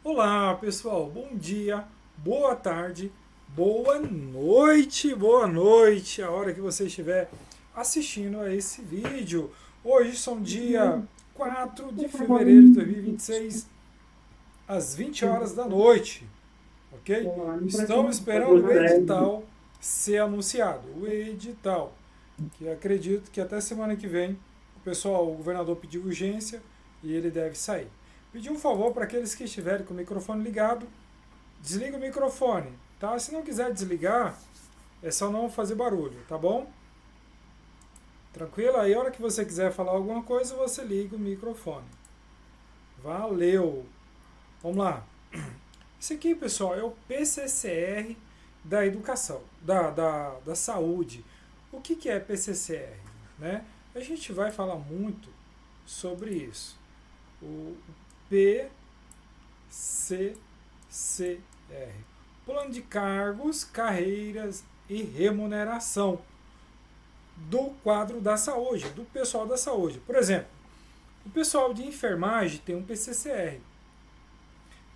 Olá pessoal, bom dia, boa tarde, boa noite, a hora que você estiver assistindo a esse vídeo. Hoje são dia 4 de fevereiro de 2026, às 20 horas da noite, ok? Estamos esperando o edital ser anunciado, o edital, que acredito que até semana que vem o governador pediu urgência e ele deve sair. Pedir um favor para aqueles que estiverem com o microfone ligado, desliga o microfone, tá? Se não quiser desligar, é só não fazer barulho, tá bom? Tranquilo? Aí a hora que você quiser falar alguma coisa, você liga o microfone. Valeu! Vamos lá. Esse aqui, pessoal, é o PCCR da educação, da saúde. O que é PCCR? Né? A gente vai falar muito sobre isso. O PCCR, Plano de Cargos, Carreiras e Remuneração do quadro da saúde, do pessoal da saúde. Por exemplo, o pessoal de enfermagem tem um PCCR,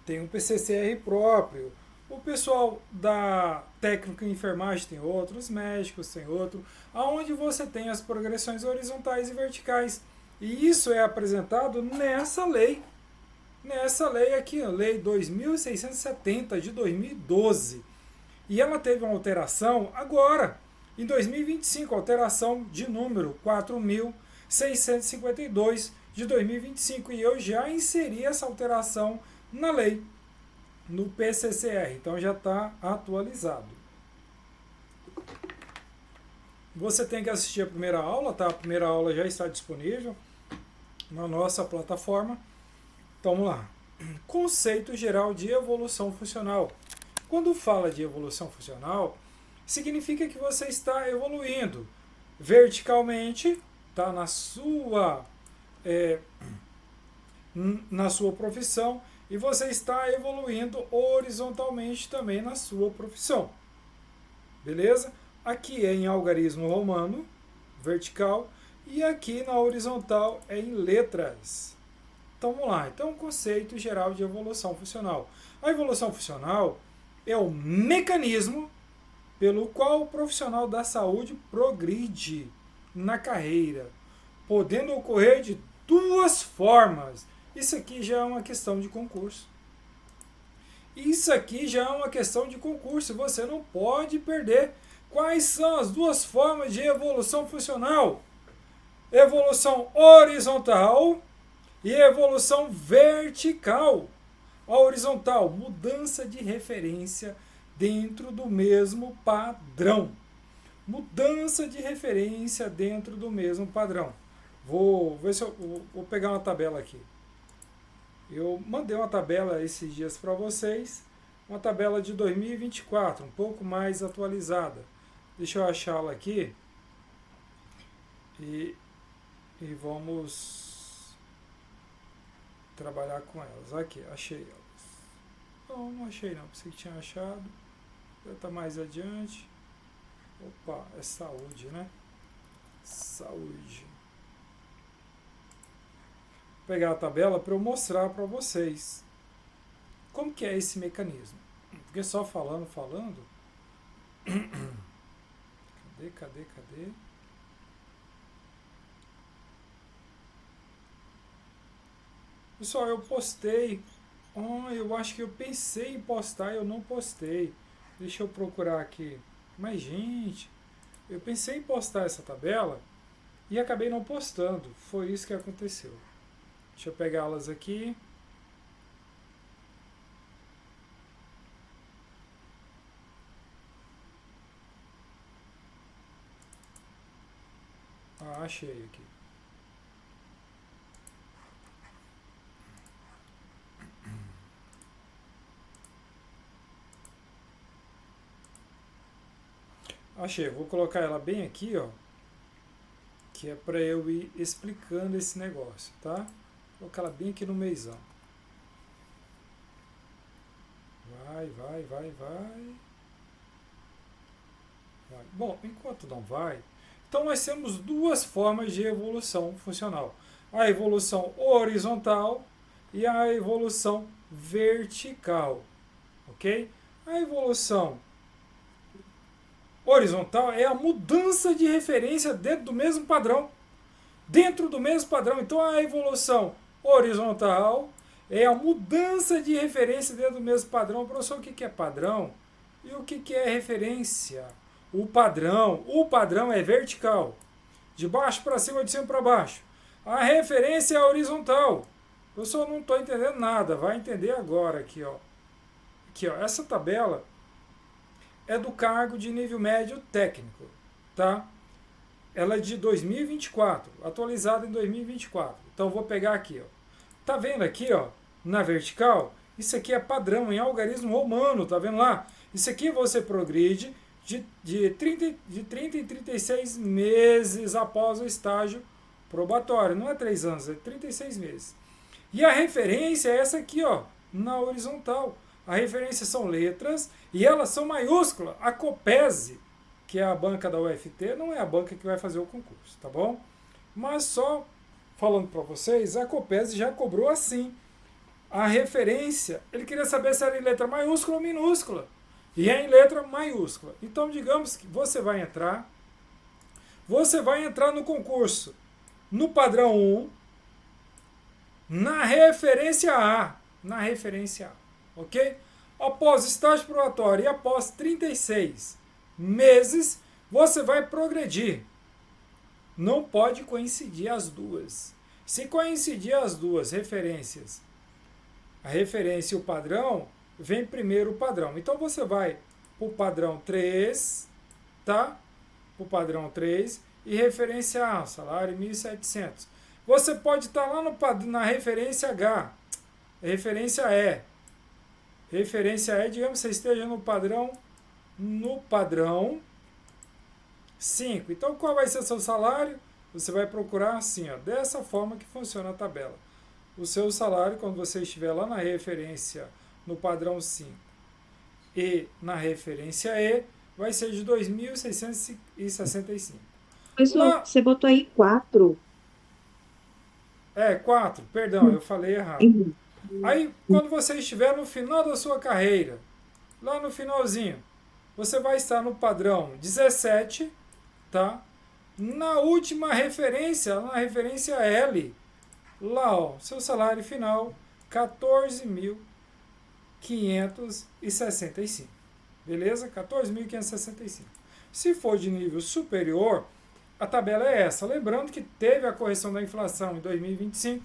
tem um PCCR próprio. O pessoal da técnica em enfermagem tem outro, os médicos tem outro, aonde você tem as progressões horizontais e verticais. E isso é apresentado nessa lei. Nessa lei aqui, a Lei 2670 de 2012. E ela teve uma alteração agora, em 2025, alteração de número 4.652 de 2025. E eu já inseri essa alteração na lei, no PCCR. Então já está atualizado. Você tem que assistir a primeira aula, tá? A primeira aula já está disponível na nossa plataforma. Então vamos lá. Conceito geral de evolução funcional. Quando fala de evolução funcional, significa que você está evoluindo verticalmente, tá? Na sua profissão, e você está evoluindo horizontalmente também na sua profissão. Beleza? Aqui é em algarismo romano, vertical, e aqui na horizontal é em letras. Então vamos lá. Então, conceito geral de evolução funcional. A evolução funcional é o mecanismo pelo qual o profissional da saúde progride na carreira, podendo ocorrer de duas formas. Isso aqui já é uma questão de concurso. Isso aqui já é uma questão de concurso. Você não pode perder. Quais são as duas formas de evolução funcional? Evolução horizontal e evolução vertical. A horizontal, mudança de referência dentro do mesmo padrão. Mudança de referência dentro do mesmo padrão. Vou ver se eu vou pegar uma tabela aqui. Eu mandei uma tabela esses dias para vocês, uma tabela de 2024, um pouco mais atualizada. Deixa eu achá-la aqui e vamos trabalhar com elas. Aqui, achei elas. Não achei não, pensei que tinha achado. Já está mais adiante. Opa, é saúde, né? Saúde. Vou pegar a tabela para eu mostrar para vocês como que é esse mecanismo. Porque só falando. Cadê? Pessoal, eu postei. Eu acho que eu pensei em postar e eu não postei. Deixa eu procurar aqui. Mas, gente, eu pensei em postar essa tabela e acabei não postando. Foi isso que aconteceu. Deixa eu pegá-las aqui. Achei aqui. Achei, vou colocar ela bem aqui, ó, que é para eu ir explicando esse negócio, tá? Vou colocar ela bem aqui no meizão. Vai. Bom, enquanto não vai, então nós temos duas formas de evolução funcional. A evolução horizontal e a evolução vertical, ok? A evolução horizontal é a mudança de referência dentro do mesmo padrão. Dentro do mesmo padrão. Então, a evolução horizontal é a mudança de referência dentro do mesmo padrão. Professor, o que é padrão? E o que é referência? O padrão é vertical. De baixo para cima, de cima para baixo. A referência é horizontal. Professor, não estou entendendo nada. Vai entender agora aqui, ó. Aqui, ó. Essa tabela é do cargo de nível médio técnico, tá? Ela é de 2024, atualizada em 2024. Então, eu vou pegar aqui, ó. Tá vendo aqui, ó, na vertical? Isso aqui é padrão em algarismo romano, tá vendo lá? Isso aqui você progride de 30 em 36 meses após o estágio probatório. Não é 3 anos, é 36 meses. E a referência é essa aqui, ó, na horizontal. A referência são letras e elas são maiúsculas. A COPESE, que é a banca da UFT, não é a banca que vai fazer o concurso, tá bom? Mas só falando para vocês, a COPESE já cobrou assim. A referência, ele queria saber se era em letra maiúscula ou minúscula. E é em letra maiúscula. Então, digamos que você vai entrar no concurso no padrão 1, na referência A. Ok? Após o estágio probatório e após 36 meses, você vai progredir. Não pode coincidir as duas. Se coincidir as duas referências, a referência e o padrão, vem primeiro o padrão. Então você vai para o padrão 3, tá? Para o padrão 3 e referência A, salário 1.700. Você pode estar lá na referência H, referência E. Referência E, digamos que você esteja no padrão 5. Então, qual vai ser o seu salário? Você vai procurar assim, ó, dessa forma que funciona a tabela. O seu salário, quando você estiver lá na referência, no padrão 5 e na referência E, vai ser de 2.665. Professor, você botou aí 4. 4, perdão, eu falei errado. Aí, quando você estiver no final da sua carreira, lá no finalzinho, você vai estar no padrão 17, tá? Na última referência, na referência L, lá, ó, seu salário final, 14.565. Beleza? 14.565. Se for de nível superior, a tabela é essa. Lembrando que teve a correção da inflação em 2025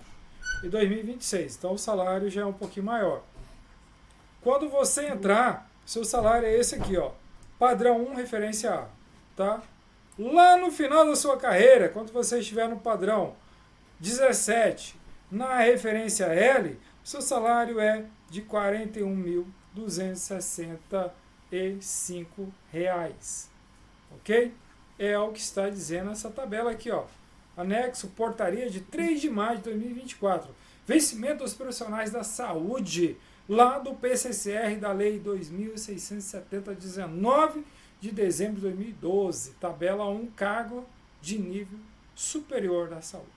e 2026. Então, o salário já é um pouquinho maior. Quando você entrar, seu salário é esse aqui, ó. Padrão 1, referência A. Tá? Lá no final da sua carreira, quando você estiver no padrão 17, na referência L, seu salário é de R$ 41.265. Ok? É o que está dizendo essa tabela aqui, ó. Anexo portaria de 3 de maio de 2024. Vencimento dos profissionais da saúde, lá do PCCR da Lei 2.670, 19 de dezembro de 2012. Tabela 1, cargo de nível superior da saúde.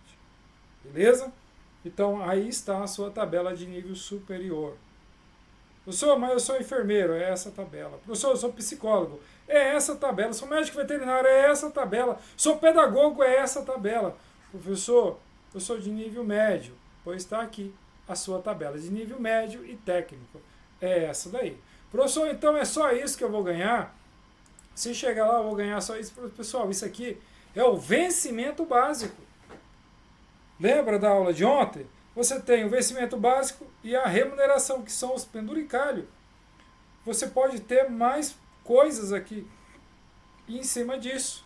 Beleza? Então, aí está a sua tabela de nível superior. Professor, mas eu sou enfermeiro, é essa tabela. Professor, eu sou psicólogo, é essa tabela. Sou médico veterinário, é essa tabela. Sou pedagogo, é essa tabela. Professor, eu sou de nível médio, pois está aqui a sua tabela de nível médio e técnico. É essa daí. Professor, então é só isso que eu vou ganhar? Se chegar lá, eu vou ganhar só isso. Pessoal, isso aqui é o vencimento básico. Lembra da aula de ontem? Você tem o vencimento básico e a remuneração, que são os penduricalhos. Você pode ter mais coisas aqui em cima disso.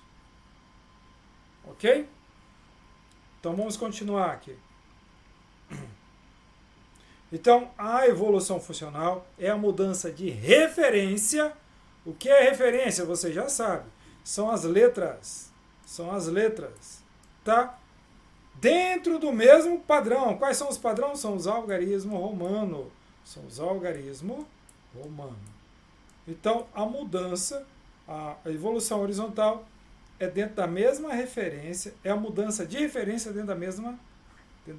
Ok? Então vamos continuar aqui. Então, a evolução funcional é a mudança de referência. O que é referência? Você já sabe. São as letras. Tá? Dentro do mesmo padrão. Quais são os padrões? São os algarismos romanos. Então, a mudança, a evolução horizontal é dentro da mesma referência, é a mudança de referência dentro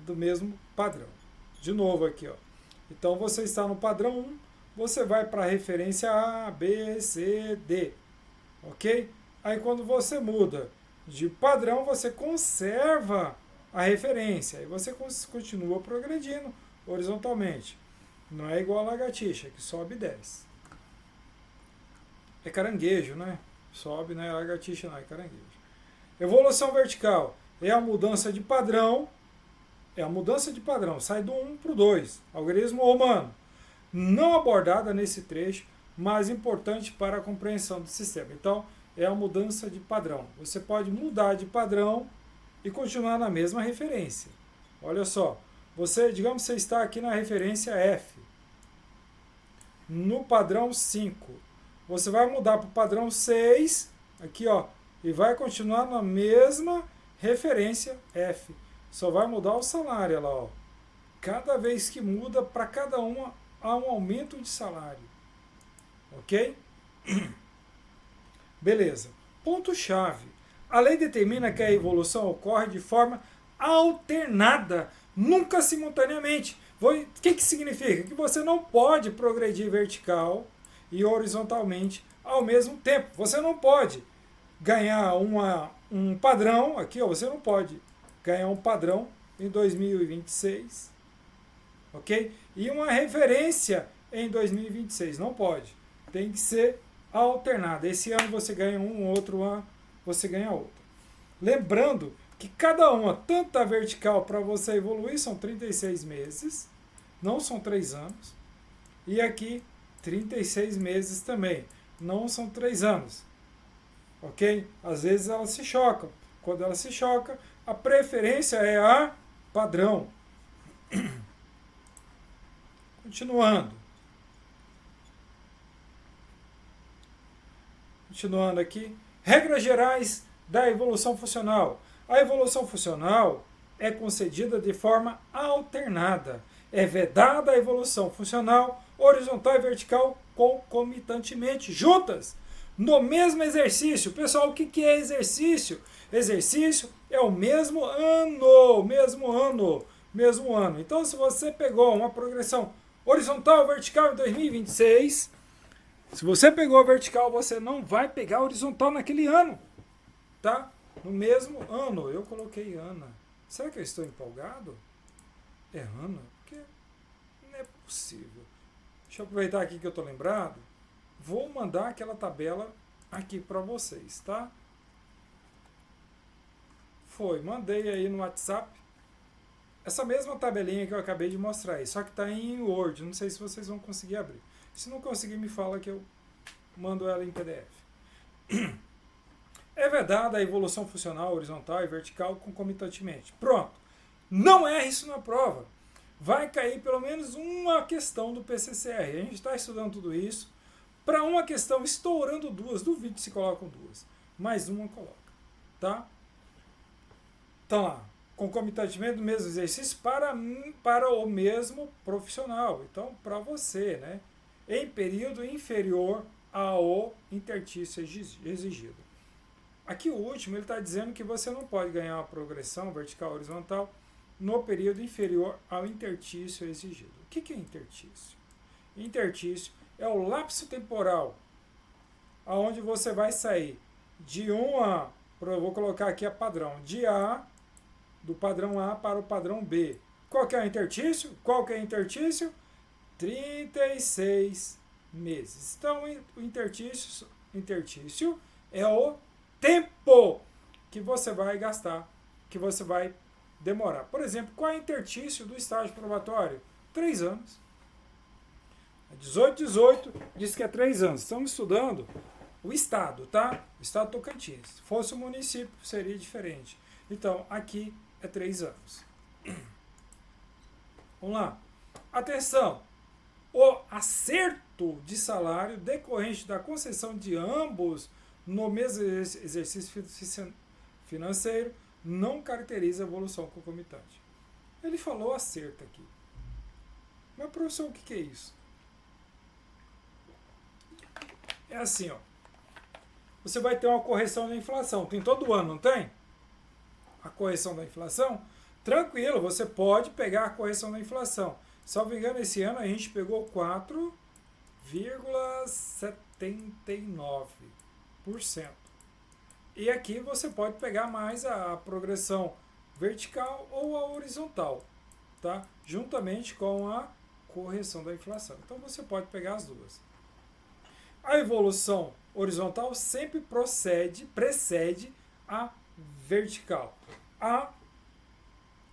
do mesmo padrão. De novo aqui, ó. Então, você está no padrão 1, você vai para a referência A, B, C, D. Ok? Aí, quando você muda de padrão, você conserva a referência. Aí você continua progredindo horizontalmente. Não é igual a lagartixa, que sobe e desce. É caranguejo, né? Sobe, não é lagartixa, não, é caranguejo. Evolução vertical é a mudança de padrão. Sai do 1 para o 2. Algarismo romano. Não abordada nesse trecho, mas importante para a compreensão do sistema. Então, é a mudança de padrão. Você pode mudar de padrão e continuar na mesma referência. Olha só, digamos que você está aqui na referência F, no padrão 5. Você vai mudar para o padrão 6, aqui ó, e vai continuar na mesma referência F. Só vai mudar o salário lá, ó. Cada vez que muda, para cada uma há um aumento de salário. Ok? Beleza. Ponto-chave. A lei determina que a evolução ocorre de forma alternada, nunca simultaneamente. O que significa? Que você não pode progredir vertical e horizontalmente ao mesmo tempo. Você não pode ganhar um padrão, aqui ó, você não pode ganhar um padrão em 2026, ok? E uma referência em 2026, não pode. Tem que ser alternada. Esse ano você ganha um, outro ano você ganha outro. Lembrando que cada uma, tanto a vertical para você evoluir, são 36 meses, não são 3 anos. E aqui, 36 meses também, não são 3 anos. Ok? Às vezes elas se chocam. Quando elas se chocam, a preferência é a padrão. Continuando. Continuando aqui. Regras gerais da evolução funcional. A evolução funcional é concedida de forma alternada. É vedada a evolução funcional horizontal e vertical concomitantemente, juntas, no mesmo exercício. Pessoal, o que é exercício? Exercício é o mesmo ano, mesmo ano. Então, se você pegou uma progressão horizontal e vertical em 2026, se você pegou a vertical, você não vai pegar a horizontal naquele ano, tá? No mesmo ano. Eu coloquei Ana. Será que eu estou empolgado? É Ana? Porque não é possível. Deixa eu aproveitar aqui que eu estou lembrado. Vou mandar aquela tabela aqui para vocês, tá? Mandei aí no WhatsApp. Essa mesma tabelinha que eu acabei de mostrar aí, só que está em Word. Não sei se vocês vão conseguir abrir. Se não conseguir, me fala que eu mando ela em PDF. É vedada a evolução funcional horizontal e vertical concomitantemente. Pronto. Não erre isso na prova. Vai cair pelo menos uma questão do PCCR. A gente está estudando tudo isso. Para uma questão, estourando duas, duvido se colocam duas. Mais uma coloca. Tá? Então lá. Concomitantemente do mesmo exercício para o mesmo profissional. Então, para você, né? Em período inferior ao interstício exigido. Aqui o último, ele está dizendo que você não pode ganhar uma progressão vertical ou horizontal no período inferior ao interstício exigido. O que é interstício? Interstício é o lapso temporal aonde você vai sair de vou colocar aqui a padrão, do padrão A para o padrão B. Qual que é o interstício? 36 meses. Então, o interstício é o tempo que você vai gastar, que você vai demorar. Por exemplo, qual é o interstício do estágio probatório? 3 anos. 18 diz que é 3 anos. Estamos estudando o estado, tá? O estado Tocantins. Se fosse o município, seria diferente. Então, aqui é 3 anos. Vamos lá. Atenção! O acerto de salário decorrente da concessão de ambos no mesmo exercício financeiro não caracteriza a evolução concomitante. Ele falou acerto aqui. Mas, professor, o que é isso? É assim, ó. Você vai ter uma correção da inflação. Tem todo ano, não tem? A correção da inflação? Tranquilo, você pode pegar a correção da inflação. Salvo engano, esse ano a gente pegou 4,79%. E aqui você pode pegar mais a progressão vertical ou a horizontal, tá? Juntamente com a correção da inflação. Então você pode pegar as duas. A evolução horizontal sempre precede a vertical. A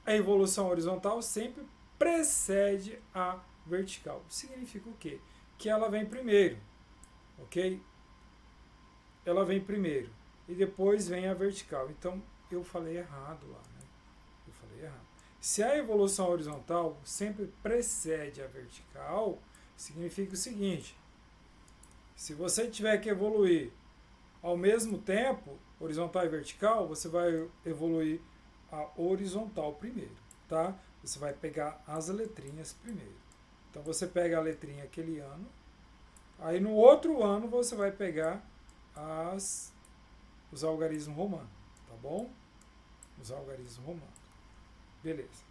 evolução horizontal sempre precede a vertical. Significa o quê? Que ela vem primeiro, ok? Ela vem primeiro e depois vem a vertical. Então eu falei errado lá, né? Eu falei errado. Se a evolução horizontal sempre precede a vertical, significa o seguinte: se você tiver que evoluir ao mesmo tempo, horizontal e vertical, você vai evoluir a horizontal primeiro, tá? Você vai pegar as letrinhas primeiro. Então você pega a letrinha aquele ano, aí no outro ano você vai pegar os algarismos romanos, tá bom? Os algarismos romanos. Beleza.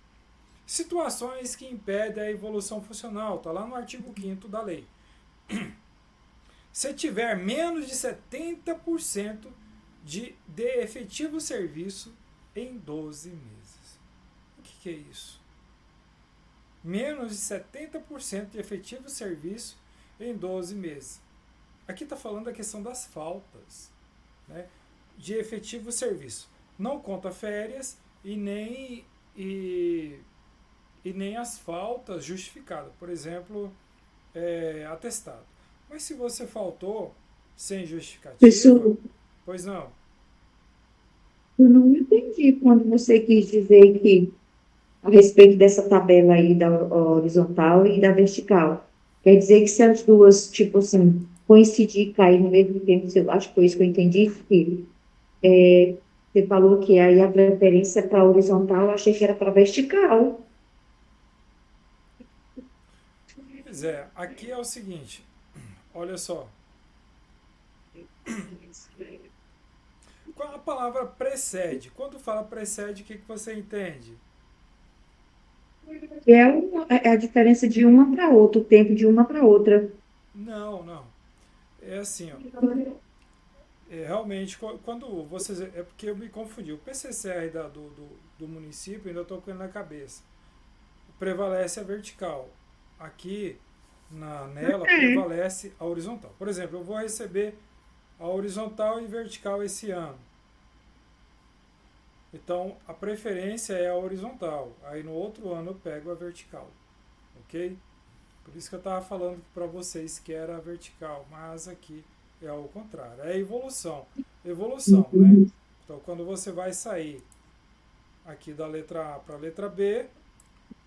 Situações que impedem a evolução funcional, tá lá no artigo 5º da lei. Se tiver menos de 70% de efetivo serviço em 12 meses. O que é isso? Menos de 70% de efetivo serviço em 12 meses. Aqui está falando da questão das faltas, né, de efetivo serviço. Não conta férias e nem as faltas justificadas. Por exemplo, atestado. Mas se você faltou sem justificativa, Professor, pois não. eu não entendi quando você quis dizer que, a respeito dessa tabela aí da horizontal e da vertical. Quer dizer que se as duas, tipo assim, coincidir e cair no mesmo tempo, acho que foi isso que eu entendi, que você falou que aí a preferência para horizontal, eu achei que era para vertical. Pois é, aqui é o seguinte, olha só. A palavra precede. Quando fala precede, o que você entende? É a diferença de uma para outra, o tempo de uma para outra. Não, não. É assim, ó. Realmente, quando vocês. É porque eu me confundi. O PCCR do município, ainda estou com ele na cabeça. Prevalece a vertical. Aqui, nela, prevalece a horizontal. Por exemplo, eu vou receber a horizontal e vertical esse ano. Então, a preferência é a horizontal. Aí, no outro ano, eu pego a vertical. Ok? Por isso que eu estava falando para vocês que era a vertical. Mas aqui é ao contrário. É evolução. Evolução, né? Então, quando você vai sair aqui da letra A para a letra B,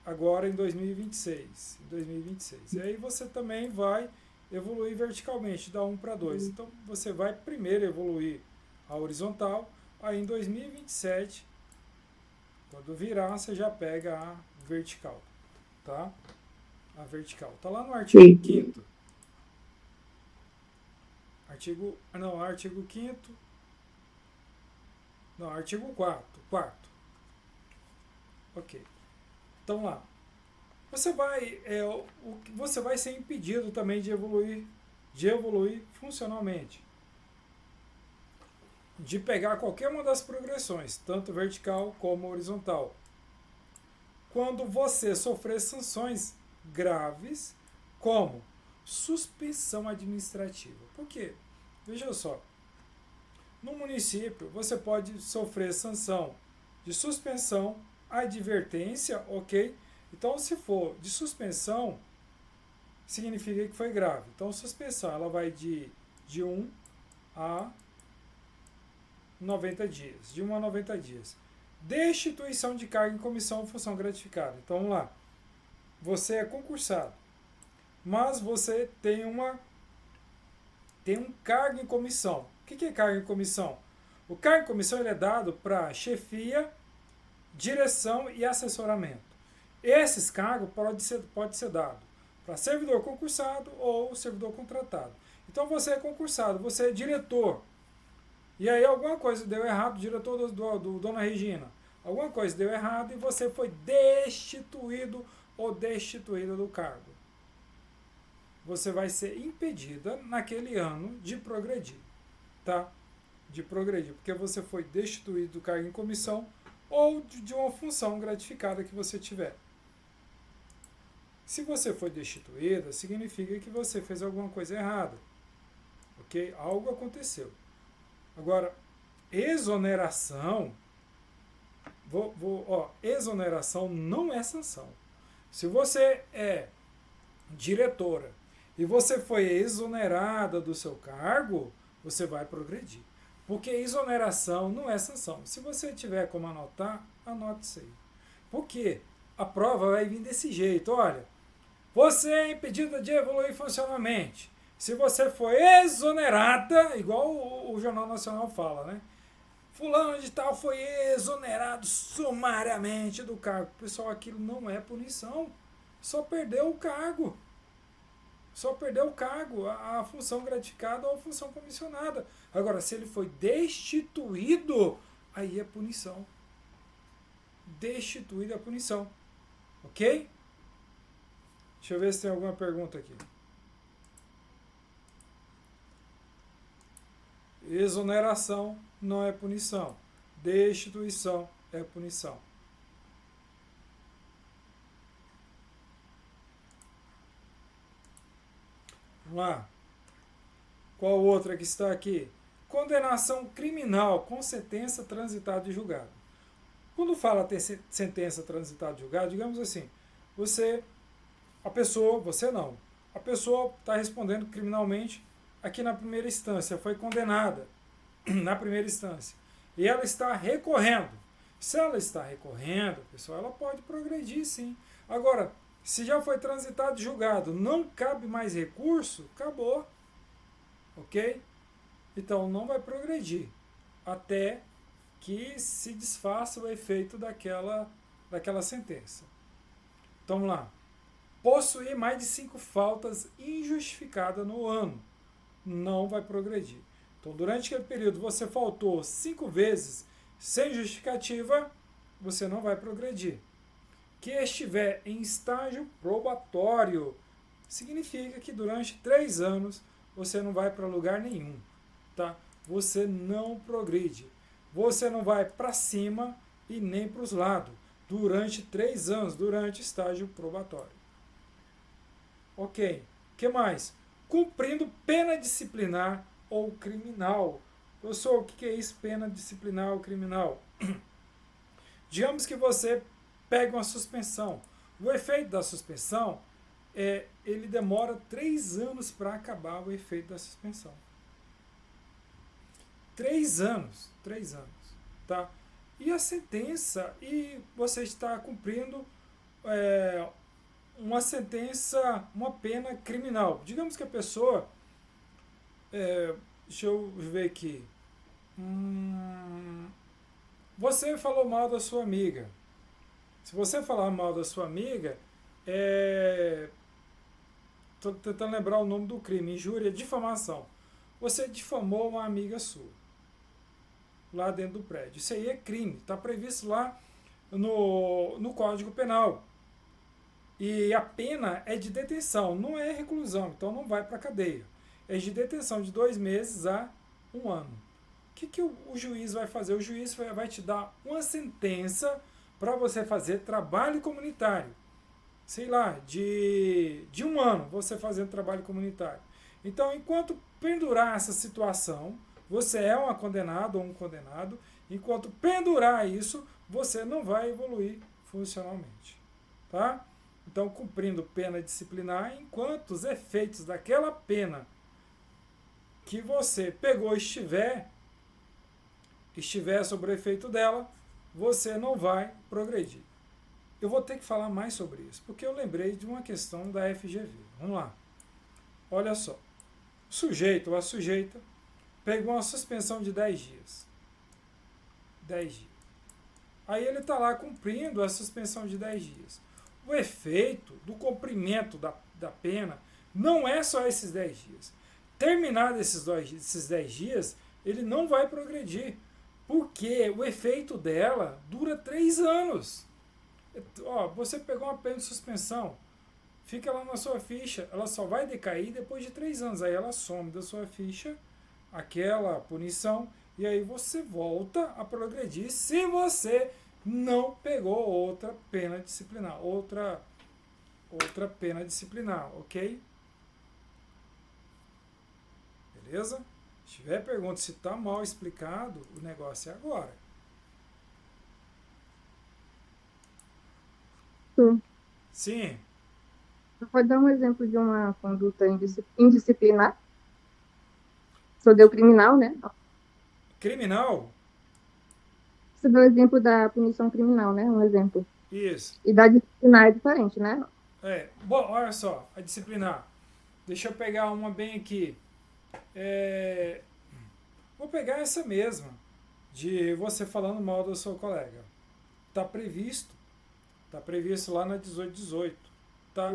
agora em 2026. Em 2026. E aí você também vai evoluir verticalmente, da 1 para 2. Então, você vai primeiro evoluir a horizontal, aí em 2027, quando virar, você já pega a vertical, tá? A vertical. Tá lá no artigo 5º. Artigo 5º. Não, artigo 4º. Ok. Então lá. Você vai ser impedido também de evoluir funcionalmente. De pegar qualquer uma das progressões, tanto vertical como horizontal. Quando você sofrer sanções graves, como suspensão administrativa. Por quê? Veja só. No município, você pode sofrer sanção de suspensão, advertência, ok? Então, se for de suspensão, significa que foi grave. Então, suspensão, ela vai de 1 a 90 dias. De 1 a 90 dias. Destituição de cargo em comissão ou função gratificada. Então, vamos lá. Você é concursado, mas você tem um cargo em comissão. O que é cargo em comissão? O cargo em comissão ele é dado para chefia, direção e assessoramento. Esses cargos pode ser dado para servidor concursado ou servidor contratado. Então você é concursado, você é diretor. E aí alguma coisa deu errado, diretor do Dona Regina. Alguma coisa deu errado e você foi destituído ou destituída do cargo. Você vai ser impedida naquele ano de progredir, tá? De progredir, porque você foi destituído do cargo em comissão ou de uma função gratificada que você tiver. Se você foi destituída, significa que você fez alguma coisa errada, ok? Algo aconteceu. Agora, exoneração, exoneração não é sanção. Se você é diretora e você foi exonerada do seu cargo, você vai progredir. Porque exoneração não é sanção. Se você tiver como anotar, anote isso aí. Porque a prova vai vir desse jeito. Olha, você é impedida de evoluir funcionalmente. Se você foi exonerada, igual o Jornal Nacional fala, né? Fulano de tal foi exonerado sumariamente do cargo. Pessoal, aquilo não é punição. Só perdeu o cargo. Só perdeu o cargo, a função gratificada ou a função comissionada. Agora, se ele foi destituído, aí é punição. Destituído é punição. Ok? Deixa eu ver se tem alguma pergunta aqui. Exoneração não é punição. Destituição é punição. Vamos lá. Qual outra que está aqui? Condenação criminal com sentença transitada e julgado. Quando fala ter sentença transitada e julgado, digamos assim, a pessoa está respondendo criminalmente aqui na primeira instância, foi condenada na primeira instância, e ela está recorrendo. Se ela está recorrendo, pessoal, ela pode progredir sim. Agora, se já foi transitado e julgado, não cabe mais recurso, acabou. Ok? Então não vai progredir até que se desfaça o efeito daquela sentença. Então vamos lá. Possuir mais de 5 faltas injustificadas no ano, não vai progredir. Então durante aquele período você faltou 5 vezes sem justificativa, você não vai progredir. Que estiver em estágio probatório, significa que durante 3 anos você não vai para lugar nenhum, tá? Você não progride. Você não vai para cima e nem para os lados durante 3 anos, durante estágio probatório. Ok. O que mais? Cumprindo pena disciplinar ou criminal. Professor, o que é isso, pena disciplinar ou criminal? Digamos que você pega uma suspensão. O efeito da suspensão ele demora 3 anos para acabar o efeito da suspensão. 3 anos. 3 anos. Tá? E a sentença, e você está cumprindo uma sentença, uma pena criminal. Digamos que a pessoa, deixa eu ver aqui, você falou mal da sua amiga. Se você falar mal da sua amiga, estou tentando lembrar o nome do crime, injúria, difamação. Você difamou uma amiga sua, lá dentro do prédio. Isso aí é crime, está previsto lá no Código Penal. E a pena é de detenção, não é reclusão, então não vai para a cadeia. É de detenção de 2 meses a 1 ano. O que o juiz vai fazer? O juiz vai te dar uma sentença para você fazer trabalho comunitário. Sei lá, de 1 ano você fazendo trabalho comunitário. Então, enquanto pendurar essa situação, você é uma condenada ou um condenado, enquanto pendurar isso, você não vai evoluir funcionalmente. Tá? Então, cumprindo pena disciplinar, enquanto os efeitos daquela pena que você pegou estiver sobre o efeito dela, você não vai progredir. Eu vou ter que falar mais sobre isso, porque eu lembrei de uma questão da FGV. Vamos lá. Olha só. O sujeito ou a sujeita pegou uma suspensão de 10 dias. 10 dias. Aí ele está lá cumprindo a suspensão de 10 dias. O efeito do cumprimento da pena não é só esses 10 dias. Terminado esses 10 dias, ele não vai progredir, porque o efeito dela dura 3 anos. Ó, você pegou uma pena de suspensão, fica lá na sua ficha, ela só vai decair depois de 3 anos. Aí ela some da sua ficha aquela punição e aí você volta a progredir se você não pegou outra pena disciplinar, outra pena disciplinar, ok? Beleza? Se tiver pergunta se está mal explicado, o negócio é agora. Sim. Sim, Você pode dar um exemplo de uma conduta indisciplinar? Só deu criminal, né? criminal, Você deu o exemplo da punição criminal, né? Um exemplo. isso. E da disciplinar é diferente, né? Bom, olha só, a disciplinar. Deixa eu pegar uma bem aqui. É, vou pegar essa mesma, de você falando mal do seu colega. Está previsto lá na 1818, tá?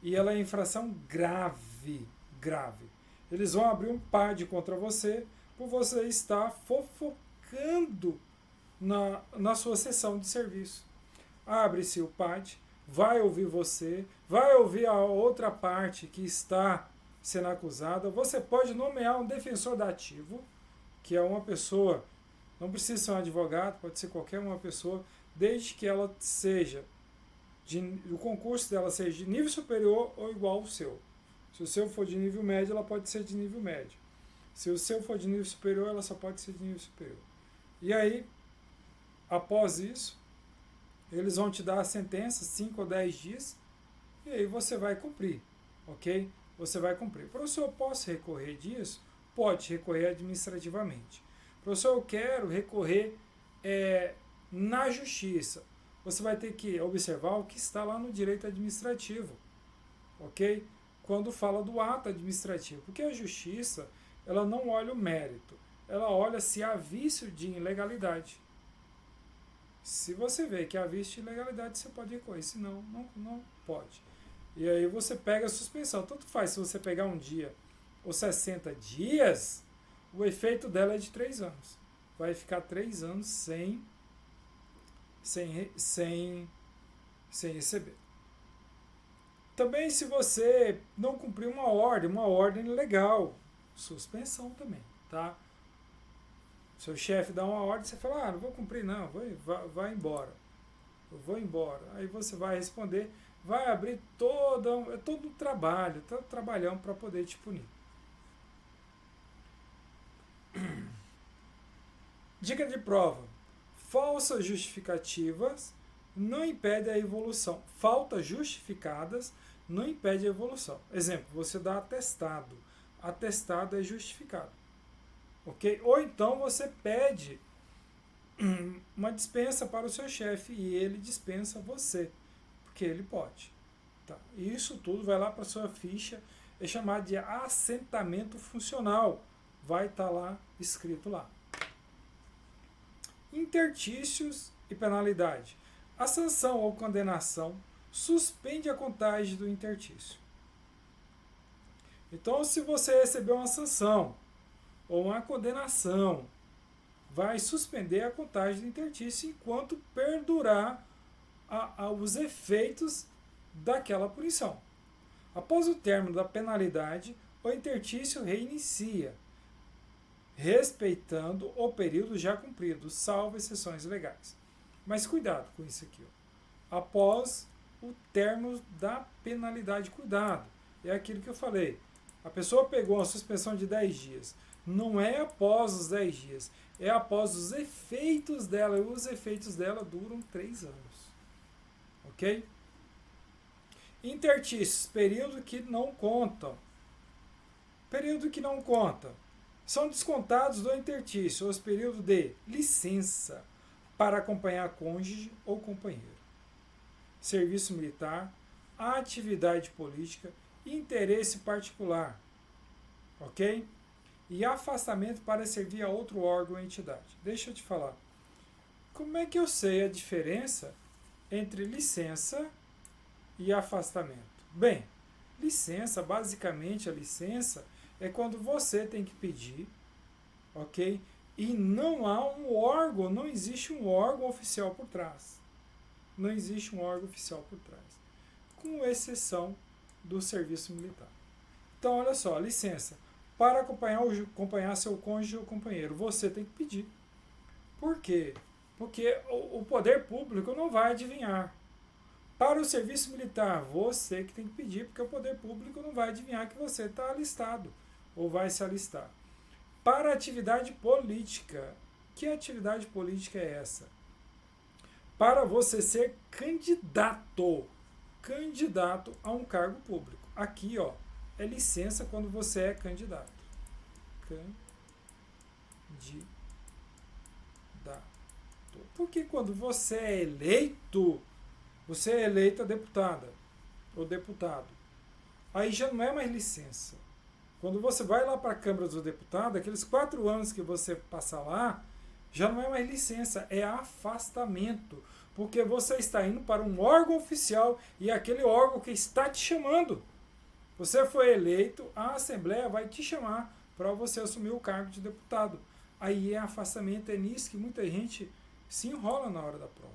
E ela é infração grave, grave. Eles vão abrir um PAD contra você por você estar fofocando na sua sessão de serviço. Abre-se o PAD, vai ouvir você, vai ouvir a outra parte que está sendo acusada. Você pode nomear um defensor dativo, que é uma pessoa, não precisa ser um advogado, pode ser qualquer uma pessoa, desde que ela seja, o concurso dela seja de nível superior ou igual ao seu. Se o seu for de nível médio, ela pode ser de nível médio. Se o seu for de nível superior, ela só pode ser de nível superior. E aí, após isso, eles vão te dar a sentença, 5 ou 10 dias, e aí você vai cumprir, ok? Você vai cumprir. Professor, eu posso recorrer disso? Pode recorrer administrativamente. Professor, eu quero recorrer na justiça. Você vai ter que observar o que está lá no direito administrativo, ok? Quando fala do ato administrativo, porque a justiça, ela não olha o mérito, ela olha se há vício de ilegalidade. Se você vê que há vício de ilegalidade, você pode recorrer, senão não pode. E aí você pega a suspensão. Tanto faz se você pegar um dia ou 60 dias, o efeito dela é de 3 anos. Vai ficar 3 anos sem receber. Também se você não cumprir uma ordem legal, suspensão também, tá? Seu chefe dá uma ordem, você fala, não vou cumprir não, vai embora. Eu vou embora. Aí você vai responder, vai abrir todo um trabalho, todo um trabalhão para poder te punir. Dica de prova. Falsas justificativas não impedem a evolução. Faltas justificadas não impedem a evolução. Exemplo, você dá atestado. Atestado é justificado. Ok? Ou então você pede uma dispensa para o seu chefe e ele dispensa você, porque ele pode. Tá? E isso tudo vai lá para a sua ficha, é chamado de assentamento funcional. Vai estar lá, escrito lá. Intertícios e penalidade. A sanção ou condenação suspende a contagem do intertício. Então, se você recebeu uma sanção ou uma condenação, vai suspender a contagem do intertício enquanto perdurar os efeitos daquela punição. Após o término da penalidade, o intertício reinicia, respeitando o período já cumprido, salvo exceções legais. Mas cuidado com isso aqui. Ó. Após o término da penalidade, cuidado. É aquilo que eu falei. A pessoa pegou uma suspensão de 10 dias. Não é após os 10 dias. É após os efeitos dela. E os efeitos dela duram 3 anos. Ok? Intertícios, período que não contam. Período que não conta. São descontados do intertício os períodos de licença para acompanhar cônjuge ou companheiro, serviço militar, atividade política, interesse particular, ok? E afastamento para servir a outro órgão ou entidade. Deixa eu te falar. Como é que eu sei a diferença entre licença e afastamento? Bem, licença, basicamente a licença é quando você tem que pedir, ok? E não há um órgão, não existe um órgão oficial por trás. Não existe um órgão oficial por trás, com exceção do serviço militar. Então, olha só, licença. Para acompanhar seu cônjuge ou companheiro, você tem que pedir. Por quê? Porque o poder público não vai adivinhar. Para o serviço militar, você que tem que pedir, porque o poder público não vai adivinhar que você está alistado ou vai se alistar. Para a atividade política, que atividade política é essa? Para você ser candidato a um cargo público. Aqui, ó, é licença quando você é candidato. Porque quando você é eleito a deputada ou deputado, aí já não é mais licença. Quando você vai lá para a Câmara dos Deputados, aqueles 4 anos que você passa lá, já não é mais licença, é afastamento. Porque você está indo para um órgão oficial e é aquele órgão que está te chamando. Você foi eleito, a Assembleia vai te chamar para você assumir o cargo de deputado. Aí é afastamento, é nisso que muita gente se enrola na hora da prova.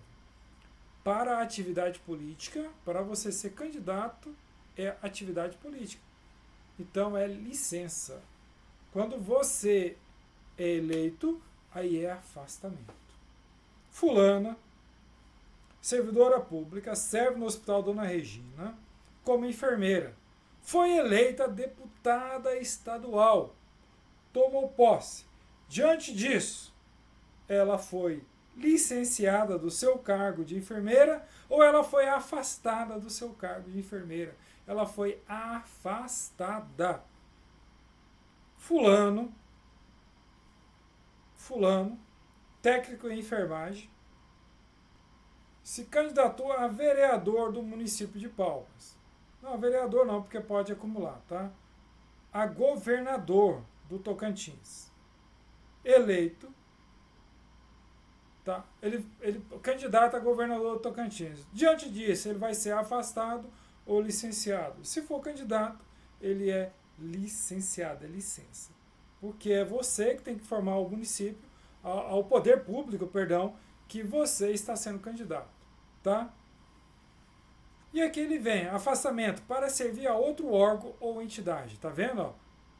Para a atividade política, para você ser candidato, é atividade política. Então é licença. Quando você é eleito, aí é afastamento. Fulana, servidora pública, serve no Hospital Dona Regina como enfermeira. Foi eleita deputada estadual. Tomou posse. Diante disso, ela foi licenciada do seu cargo de enfermeira ou ela foi afastada do seu cargo de enfermeira? Ela foi afastada. Fulano, técnico em enfermagem, se candidatou a vereador do município de Palmas. Não, vereador não, porque pode acumular, tá? A governador do Tocantins. Eleito, tá? Ele candidato a governador do Tocantins. Diante disso, ele vai ser afastado ou licenciado. Se for candidato, ele é licenciado, é licença. Porque é você que tem que informar ao município, ao poder público, perdão, que você está sendo candidato, tá? E aqui ele vem, afastamento para servir a outro órgão ou entidade, tá vendo? Ó?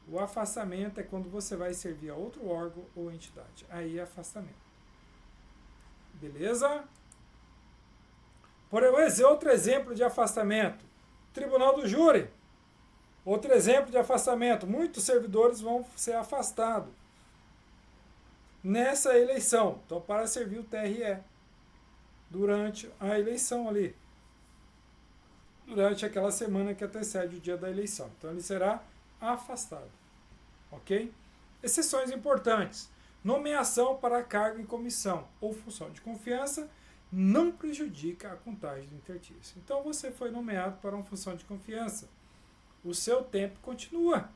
O afastamento é quando você vai servir a outro órgão ou entidade. Aí é afastamento. Beleza? Outro exemplo de afastamento. Tribunal do Júri. Outro exemplo de afastamento. Muitos servidores vão ser afastados nessa eleição. Então, para servir o TRE. Durante a eleição ali. Durante aquela semana que antecede o dia da eleição. Então, ele será afastado. Ok? Exceções importantes. Nomeação para cargo em comissão ou função de confiança não prejudica a contagem do interstício. Então, você foi nomeado para uma função de confiança. O seu tempo continua.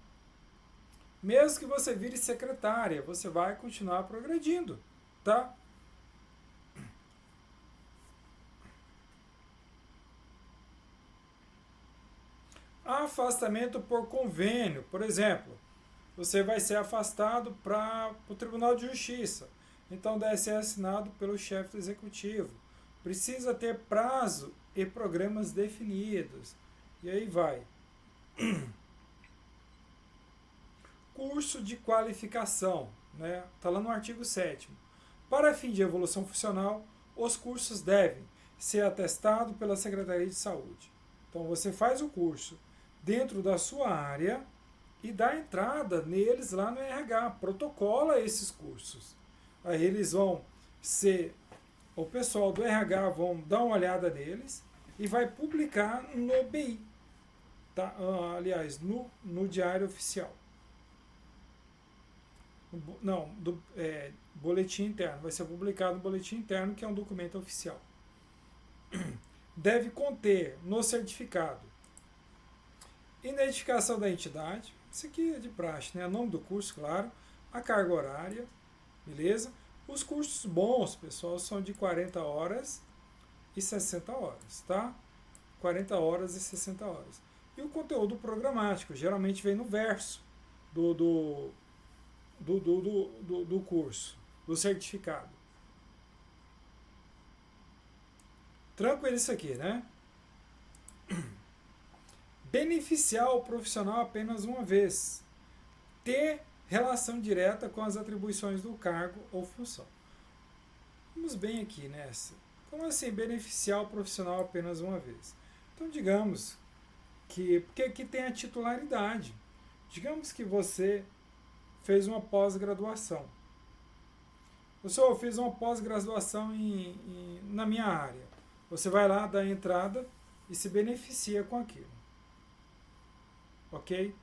Mesmo que você vire secretária, você vai continuar progredindo, tá? Afastamento por convênio, por exemplo, você vai ser afastado para o Tribunal de Justiça. Então deve ser assinado pelo chefe do executivo. Precisa ter prazo e programas definidos. E aí vai. Curso de qualificação, né? Está lá no artigo 7º. Para fim de evolução funcional, os cursos devem ser atestados pela Secretaria de Saúde. Então você faz o curso dentro da sua área e dá entrada neles lá no RH, protocola esses cursos. Aí eles vão ser, o pessoal do RH vão dar uma olhada neles e vai publicar no BI, tá? Aliás, no Diário Oficial. Não, boletim interno, vai ser publicado no boletim interno, que é um documento oficial. Deve conter no certificado identificação da entidade, isso aqui é de praxe, né? O nome do curso, claro, a carga horária, beleza? Os cursos bons, pessoal, são de 40 horas e 60 horas, tá? 40 horas e 60 horas. E o conteúdo programático, geralmente vem no verso do curso, do certificado. Tranquilo isso aqui, né? Beneficiar o profissional apenas uma vez. Ter relação direta com as atribuições do cargo ou função. Vamos bem aqui nessa. Como assim beneficiar o profissional apenas uma vez? Então, digamos que, porque aqui tem a titularidade. Digamos que você fez uma pós-graduação. Eu fiz uma pós-graduação na minha área. Você vai lá, dá a entrada e se beneficia com aquilo. Ok?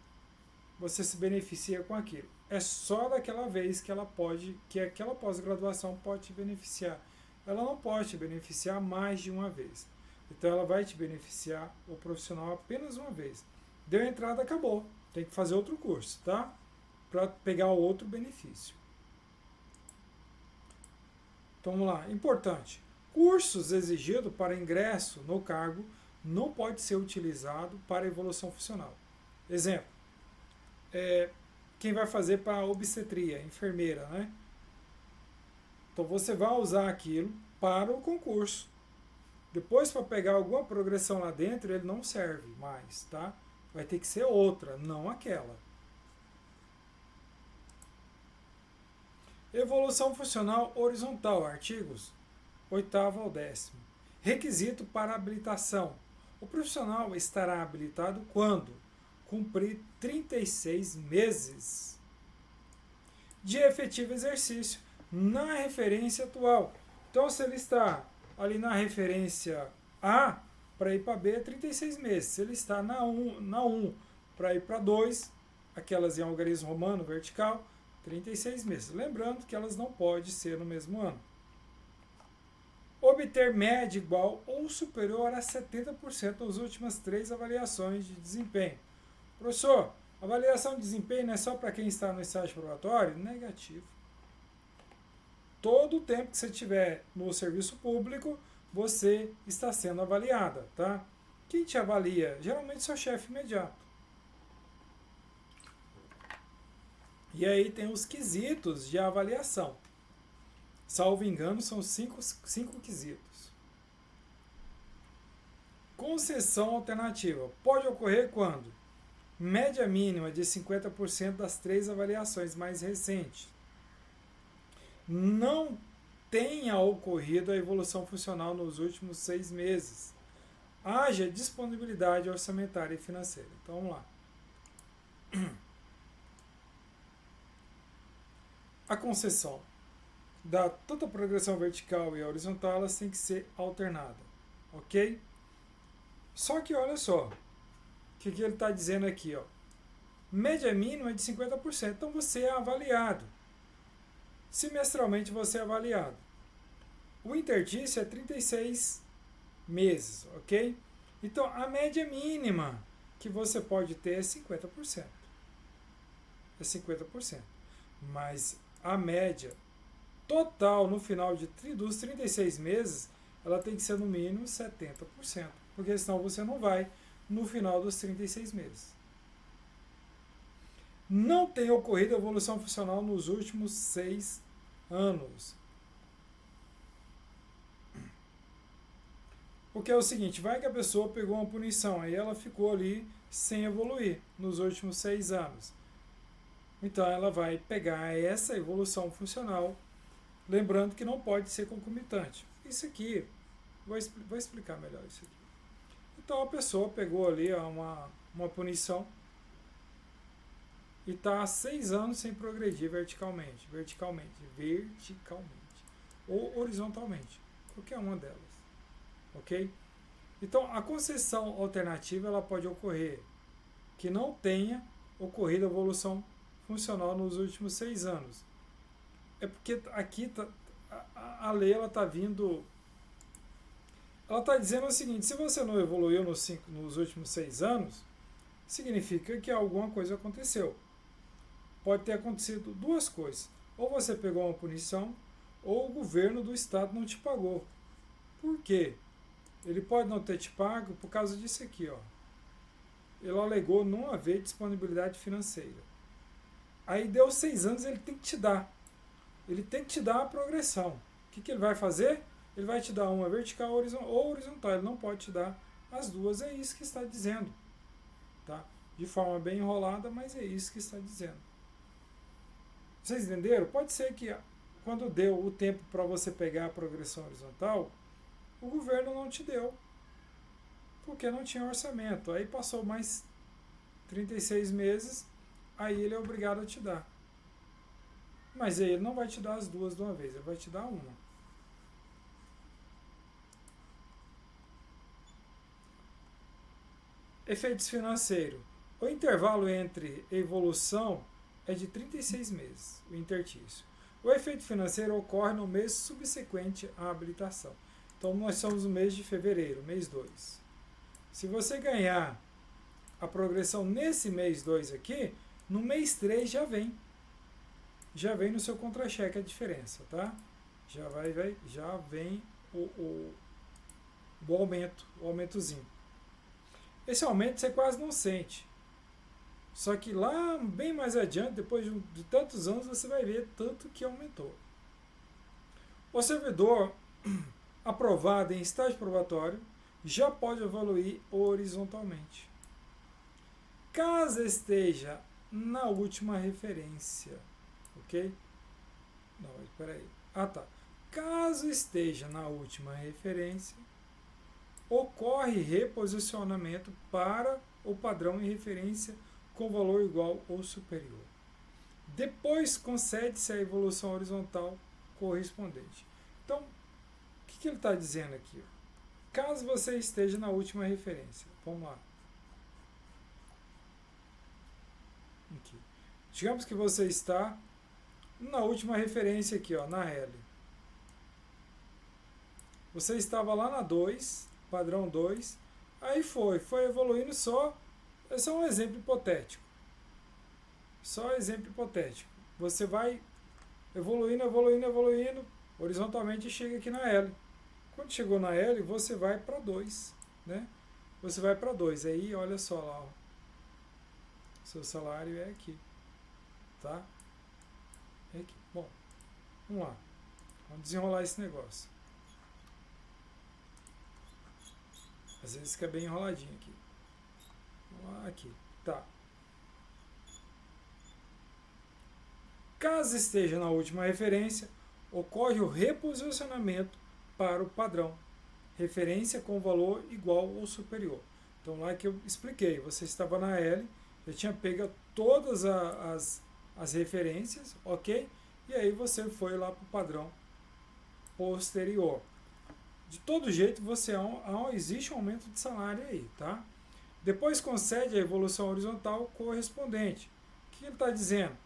Você se beneficia com aquilo. É só daquela vez que ela pode, que aquela pós-graduação pode te beneficiar. Ela não pode te beneficiar mais de uma vez. Então ela vai te beneficiar o profissional apenas uma vez. Deu a entrada, acabou. Tem que fazer outro curso, tá? Para pegar outro benefício. Então vamos lá. Importante. Cursos exigidos para ingresso no cargo não pode ser utilizado para evolução funcional. Exemplo. Quem vai fazer para obstetria, enfermeira, né? Então você vai usar aquilo para o concurso. Depois, para pegar alguma progressão lá dentro, ele não serve mais, tá? Vai ter que ser outra, não aquela. Evolução funcional horizontal, artigos 8º ao 10º. Requisito para habilitação. O profissional estará habilitado quando cumprir 36 meses de efetivo exercício na referência atual. Então, se ele está ali na referência A, para ir para B é 36 meses. Se ele está na 1 para ir para 2, aquelas em algarismo romano vertical, 36 meses. Lembrando que elas não podem ser no mesmo ano. Obter média igual ou superior a 70% nas últimas 3 avaliações de desempenho. Professor, avaliação de desempenho não é só para quem está no estágio probatório? Negativo. Todo o tempo que você estiver no serviço público, você está sendo avaliada, tá? Quem te avalia? Geralmente seu chefe imediato. E aí tem os quesitos de avaliação. Salvo engano, são 5 quesitos. Concessão alternativa. Pode ocorrer quando? Média mínima de 50% das 3 avaliações mais recentes. Não tenha ocorrido a evolução funcional nos últimos 6 meses. Haja disponibilidade orçamentária e financeira. Então vamos lá. A concessão da tanto a progressão vertical e a horizontal, elas têm que ser alternadas. Ok? Só que olha só. O que ele está dizendo aqui? Ó? Média mínima de 50%. Então você é avaliado. Semestralmente você é avaliado. O interstício é 36 meses, ok? Então a média mínima que você pode ter é 50%. É 50%. Mas a média total no final dos 36 meses, ela tem que ser no mínimo 70%. Porque senão você não vai no final dos 36 meses. Não tem ocorrido evolução funcional nos últimos 6 anos. Porque é o seguinte, vai que a pessoa pegou uma punição, aí ela ficou ali sem evoluir nos últimos 6 anos. Então ela vai pegar essa evolução funcional, lembrando que não pode ser concomitante. Isso aqui, vou explicar melhor isso aqui. Então a pessoa pegou ali uma punição e está há 6 anos sem progredir verticalmente, ou horizontalmente, qualquer uma delas, ok? Então a concessão alternativa ela pode ocorrer que não tenha ocorrido evolução funcional nos últimos 6 anos. É porque aqui a lei ela está vindo, ela está dizendo o seguinte: se você não evoluiu nos últimos 6 anos, significa que alguma coisa aconteceu. Pode ter acontecido 2 coisas. Ou você pegou uma punição, ou o governo do estado não te pagou. Por quê? Ele pode não ter te pago por causa disso aqui, ó. Ele alegou não haver disponibilidade financeira. Aí deu 6 anos, ele tem que te dar. Ele tem que te dar a progressão. O que ele vai fazer? ele vai te dar uma vertical ou horizontal, ele não pode te dar as duas, é isso que está dizendo. Tá? De forma bem enrolada, mas é isso que está dizendo. Vocês entenderam? Pode ser que quando deu o tempo para você pegar a progressão horizontal, o governo não te deu, porque não tinha orçamento. Aí passou mais 36 meses, aí ele é obrigado a te dar. Mas aí ele não vai te dar as duas de uma vez, ele vai te dar uma. Efeitos financeiros. O intervalo entre evolução é de 36 meses, o intertício. O efeito financeiro ocorre no mês subsequente à habilitação. Então, nós somos no mês de fevereiro, mês 2. Se você ganhar a progressão nesse mês 2 aqui, no mês 3 já vem. Já vem no seu contra-cheque a diferença, tá? Já vem o aumento, o aumentozinho. Esse aumento você quase não sente. Só que lá, bem mais adiante, depois de tantos anos, você vai ver tanto que aumentou. O servidor aprovado em estágio probatório já pode evoluir horizontalmente. Caso esteja na última referência, ok? Não, espera aí. Ah, tá. Caso esteja na última referência, ocorre reposicionamento para o padrão em referência com valor igual ou superior. Depois concede-se a evolução horizontal correspondente. Então, o que ele está dizendo aqui? Caso você esteja na última referência, vamos lá. Aqui. Digamos que você está na última referência aqui, ó, na L. Você estava lá na 2, padrão 2, aí foi evoluindo só. Esse é um exemplo hipotético. Só exemplo hipotético. Você vai evoluindo, horizontalmente e chega aqui na L. Quando chegou na L, você vai para 2, né? Você vai para 2. Aí, olha só lá, ó. Seu salário é aqui, tá? É aqui. Bom, vamos lá. Vamos desenrolar esse negócio. Às vezes fica bem enroladinho aqui. Vamos lá, aqui. Tá. Caso esteja na última referência, ocorre o reposicionamento para o padrão. Referência com valor igual ou superior. Então, lá que eu expliquei, você estava na L, já tinha pego todas as referências, ok? E aí você foi lá para o padrão posterior. De todo jeito, existe um aumento de salário aí, tá? Depois concede a evolução horizontal correspondente. O que ele está dizendo?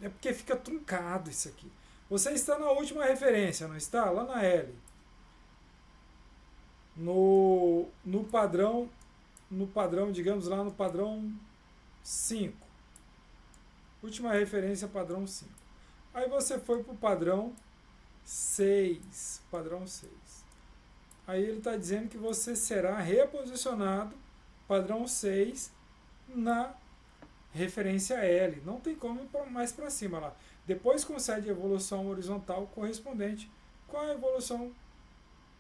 É porque fica truncado isso aqui. Você está na última referência, não está? Lá na L. No padrão, digamos lá no padrão 5. Última referência, padrão 5. Aí você foi para o padrão 6. Padrão 6. Aí ele está dizendo que você será reposicionado, padrão 6, na referência L. Não tem como ir mais para cima lá. Depois concede a evolução horizontal correspondente. Qual é a evolução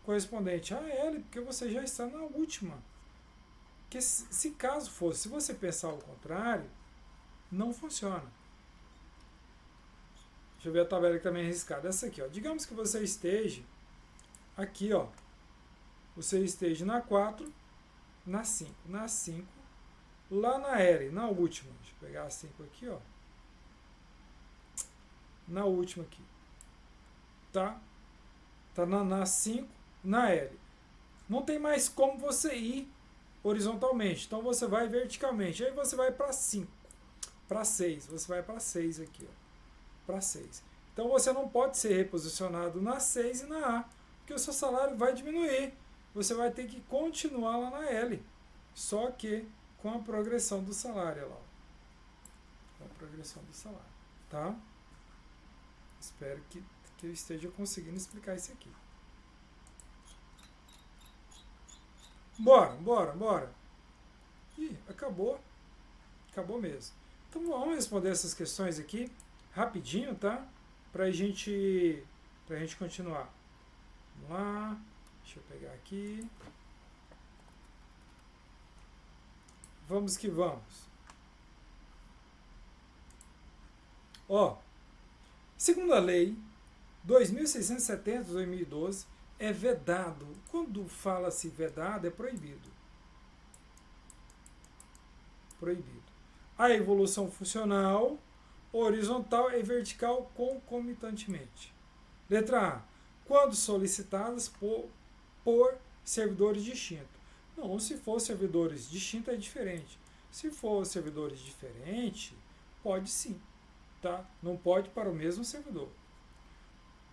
correspondente? A L, porque você já está na última. Porque se caso fosse, se você pensar o contrário, não funciona. Deixa eu ver a tabela que também é arriscada. Essa aqui, ó. Digamos que você esteja aqui, ó. Você esteja na 4, na 5. Na 5, lá na L, na última. Deixa eu pegar a 5 aqui, ó. Na última aqui. Tá? Tá na 5, na L. Não tem mais como você ir horizontalmente. Então você vai verticalmente. Aí você vai para 5. Para 6. Você vai para 6 aqui, ó. Para 6. Então você não pode ser reposicionado na 6 e na A. Porque o seu salário vai diminuir. Você vai ter que continuar lá na L. Só que com a progressão do salário, olha lá. Com a progressão do salário. Tá? Espero que eu esteja conseguindo explicar isso aqui. Bora. Ih, acabou. Acabou mesmo. Então vamos responder essas questões aqui rapidinho, tá? Pra gente continuar. Vamos lá. Deixa eu pegar aqui. Vamos que vamos. Ó, segundo a lei 2670/2012, é vedado. Quando fala-se vedado, é proibido. Proibido. A evolução funcional horizontal e vertical concomitantemente. Letra A. Quando solicitadas por servidores distintos. Não, se for servidores distintos é diferente. Se for servidores diferentes, pode sim. Tá? Não pode para o mesmo servidor.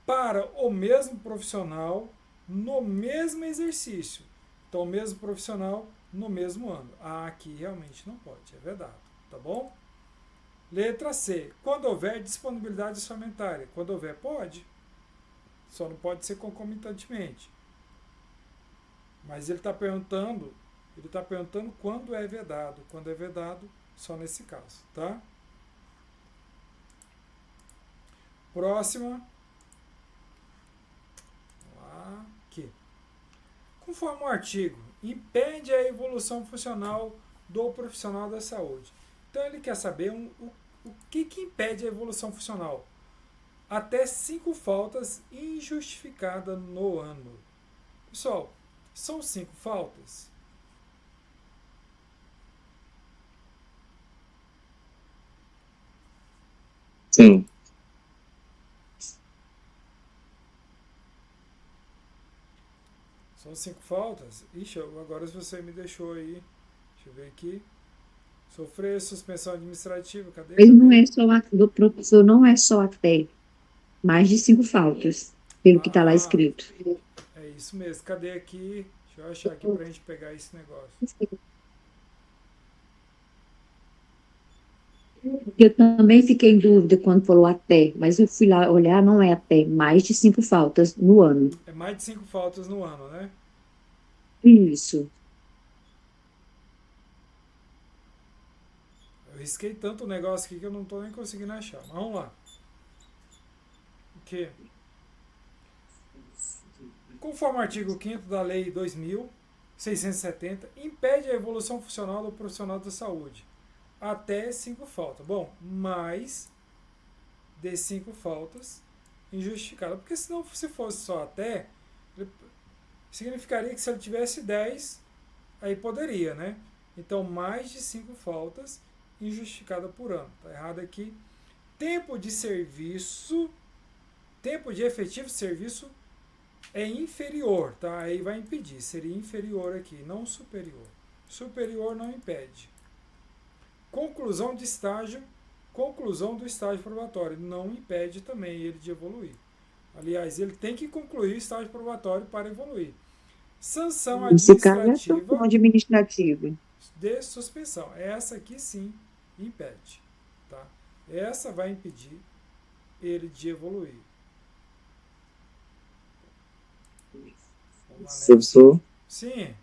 Para o mesmo profissional, no mesmo exercício. Então, o mesmo profissional no mesmo ano. Aqui realmente não pode, é vedado. Tá bom? Letra C. Quando houver disponibilidade orçamentária. Quando houver, pode. Só não pode ser concomitantemente. Mas ele está perguntando quando é vedado. Quando é vedado, só nesse caso, tá? Próxima. Vamos lá. Aqui. Conforme o artigo, impede a evolução funcional do profissional da saúde. Então ele quer saber o que impede a evolução funcional. Até 5 faltas injustificadas no ano. Pessoal, são 5 faltas? Sim. São 5 faltas? Ixi, agora você me deixou aí. Deixa eu ver aqui. Sofrer suspensão administrativa. Cadê? Ele não Cadê? é só do professor, não é só até mais de 5 faltas, pelo que está lá Ah, escrito. é isso mesmo. Cadê aqui? Deixa eu achar aqui pra gente pegar esse negócio. Eu também fiquei em dúvida quando falou até, mas eu fui lá olhar, não é até, mais de 5 faltas no ano. É mais de 5 faltas no ano, né? Isso. Eu risquei tanto o negócio aqui que eu não tô nem conseguindo achar. Mas vamos lá. O quê? Conforme o artigo 5º da Lei 2.670, impede a evolução funcional do profissional da saúde. Até 5 faltas. Bom, mais de 5 faltas injustificadas. Porque senão, se fosse só até, significaria que se ele tivesse 10, aí poderia, né? Então, mais de 5 faltas injustificadas por ano. Tá errado aqui. Tempo de serviço, tempo de efetivo serviço é inferior, tá? Aí vai impedir. Seria inferior aqui, não superior. Superior não impede. Conclusão de estágio, conclusão do estágio probatório. Não impede também ele de evoluir. Aliás, ele tem que concluir o estágio probatório para evoluir. Sanção Nesse caso é sanção administrativa administrativa. de suspensão. Essa aqui sim impede. Tá? Essa vai impedir ele de evoluir. Vamos lá nessa. Professor, Sim,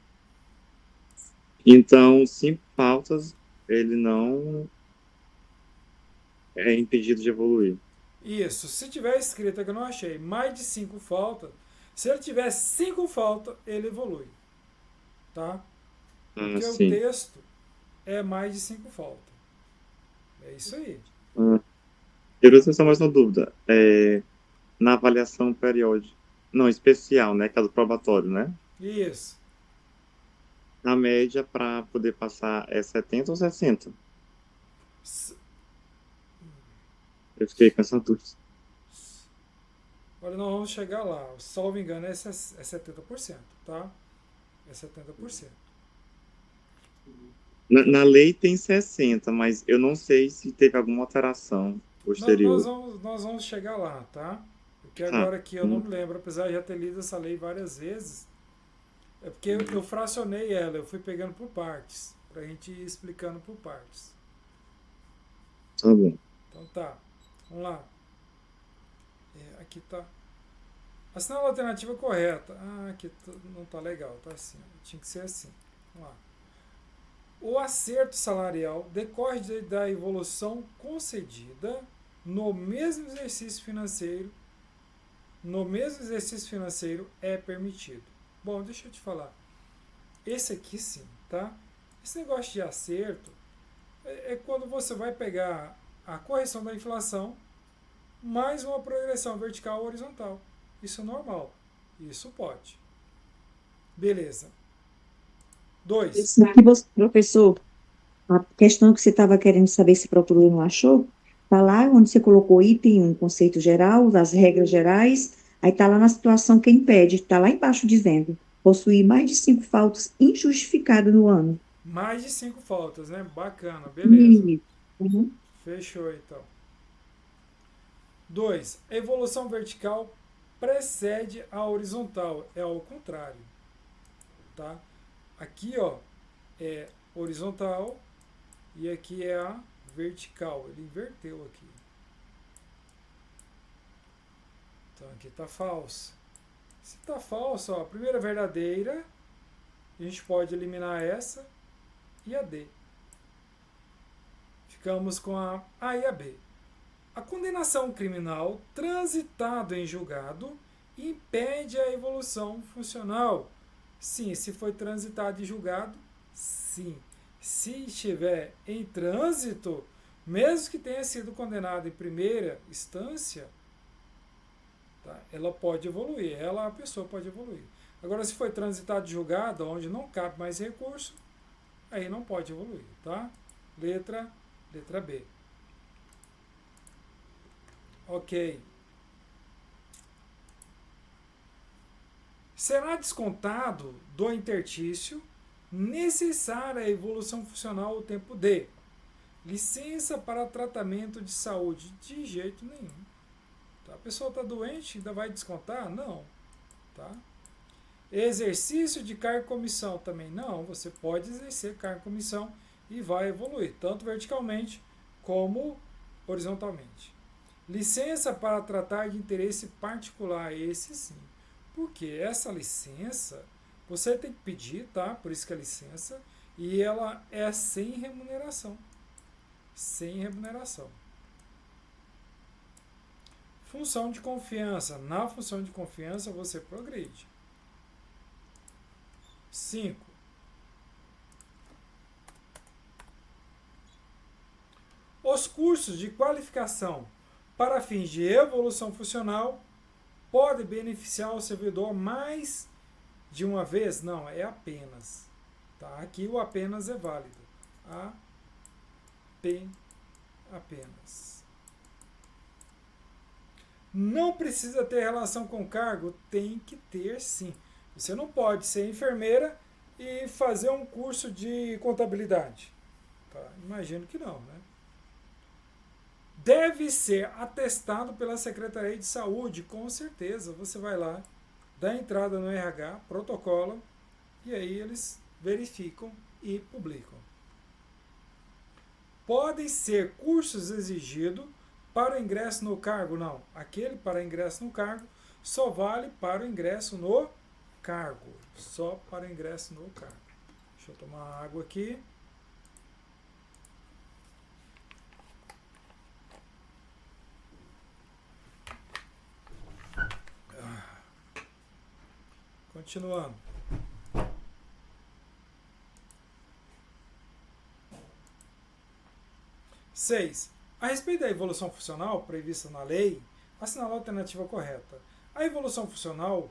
então 5 faltas ele não é impedido de evoluir. isso. Se tiver escrito, é que eu não achei, mais de 5 faltas, se ele tiver 5 faltas, ele evolui. Tá? Porque o Sim. texto é mais de 5 faltas. É isso aí. Eu não sei só mais uma dúvida. Na avaliação periódica, não, especial, né, que é do probatório, né? Isso. A média para poder passar é 70 ou 60? S- Eu fiquei com essa dúvida. Olha, nós vamos chegar lá. Salvo engano, é 70%, tá? É 70%. Na lei tem 60, mas eu não sei se teve alguma alteração posterior. Nós vamos chegar lá, tá? Porque Tá. agora aqui eu não me lembro, apesar de já ter lido essa lei várias vezes, é porque eu fracionei ela, eu fui pegando por partes, pra gente ir explicando por partes. Tá bom. Então tá, vamos lá. Aqui tá. Assinar a alternativa correta. Aqui não tá legal, tá assim. Tinha que ser assim. Vamos lá. O acerto salarial decorre da evolução concedida no mesmo exercício financeiro no mesmo exercício financeiro é permitido. Bom, deixa eu te falar. Esse aqui sim, tá? Esse negócio de acerto é quando você vai pegar a correção da inflação mais uma progressão vertical ou horizontal. Isso é normal. Isso pode. Beleza. 2. Isso aqui, professor, a questão que você estava querendo saber se procurou e não achou, está lá onde você colocou item 1, conceito geral, as regras gerais, aí está lá na situação que impede, está lá embaixo dizendo, possuir mais de 5 faltas injustificadas no ano. Mais de 5 faltas, né? Bacana, beleza. Isso. Uhum. Fechou então. 2. A evolução vertical precede a horizontal. É ao contrário. Tá? Aqui ó, é horizontal e aqui é a vertical. Ele inverteu aqui. Então aqui está falso. Se está falso, ó, a primeira verdadeira, a gente pode eliminar essa e a D. Ficamos com a A e a B. A condenação criminal transitado em julgado impede a evolução funcional. Sim, se foi transitado em julgado, sim. Se estiver em trânsito, mesmo que tenha sido condenado em primeira instância, tá, ela pode evoluir, a pessoa pode evoluir. Agora, se foi transitado em julgado, onde não cabe mais recurso, aí não pode evoluir, tá? Letra B. Ok. Será descontado do interstício necessária a evolução funcional o tempo de licença para tratamento de saúde? De jeito nenhum. Tá? A pessoa está doente, ainda vai descontar? Não. Tá? Exercício de cargo e comissão também não. Você pode exercer cargo e comissão e vai evoluir, tanto verticalmente como horizontalmente. Licença para tratar de interesse particular, esse sim. Porque essa licença, você tem que pedir, tá? Por isso que é licença, e ela é sem remuneração. Sem remuneração. Função de confiança. Na função de confiança, você progride. 5. Os cursos de qualificação para fins de evolução funcional podem beneficiar o servidor mais de uma vez? Não, é apenas. Tá? Aqui o apenas é válido. Apenas. Não precisa ter relação com o cargo? Tem que ter sim. Você não pode ser enfermeira e fazer um curso de contabilidade. Tá? Imagino que não, né? Deve ser atestado pela Secretaria de Saúde, com certeza. Você vai lá, dá entrada no RH, protocola, e aí eles verificam e publicam. Podem ser cursos exigidos para o ingresso no cargo? Não. Aquele para ingresso no cargo só vale para o ingresso no cargo. Só para o ingresso no cargo. Deixa eu tomar água aqui. Continuando. 6. A respeito da evolução funcional prevista na lei, assinala a alternativa correta. A evolução funcional,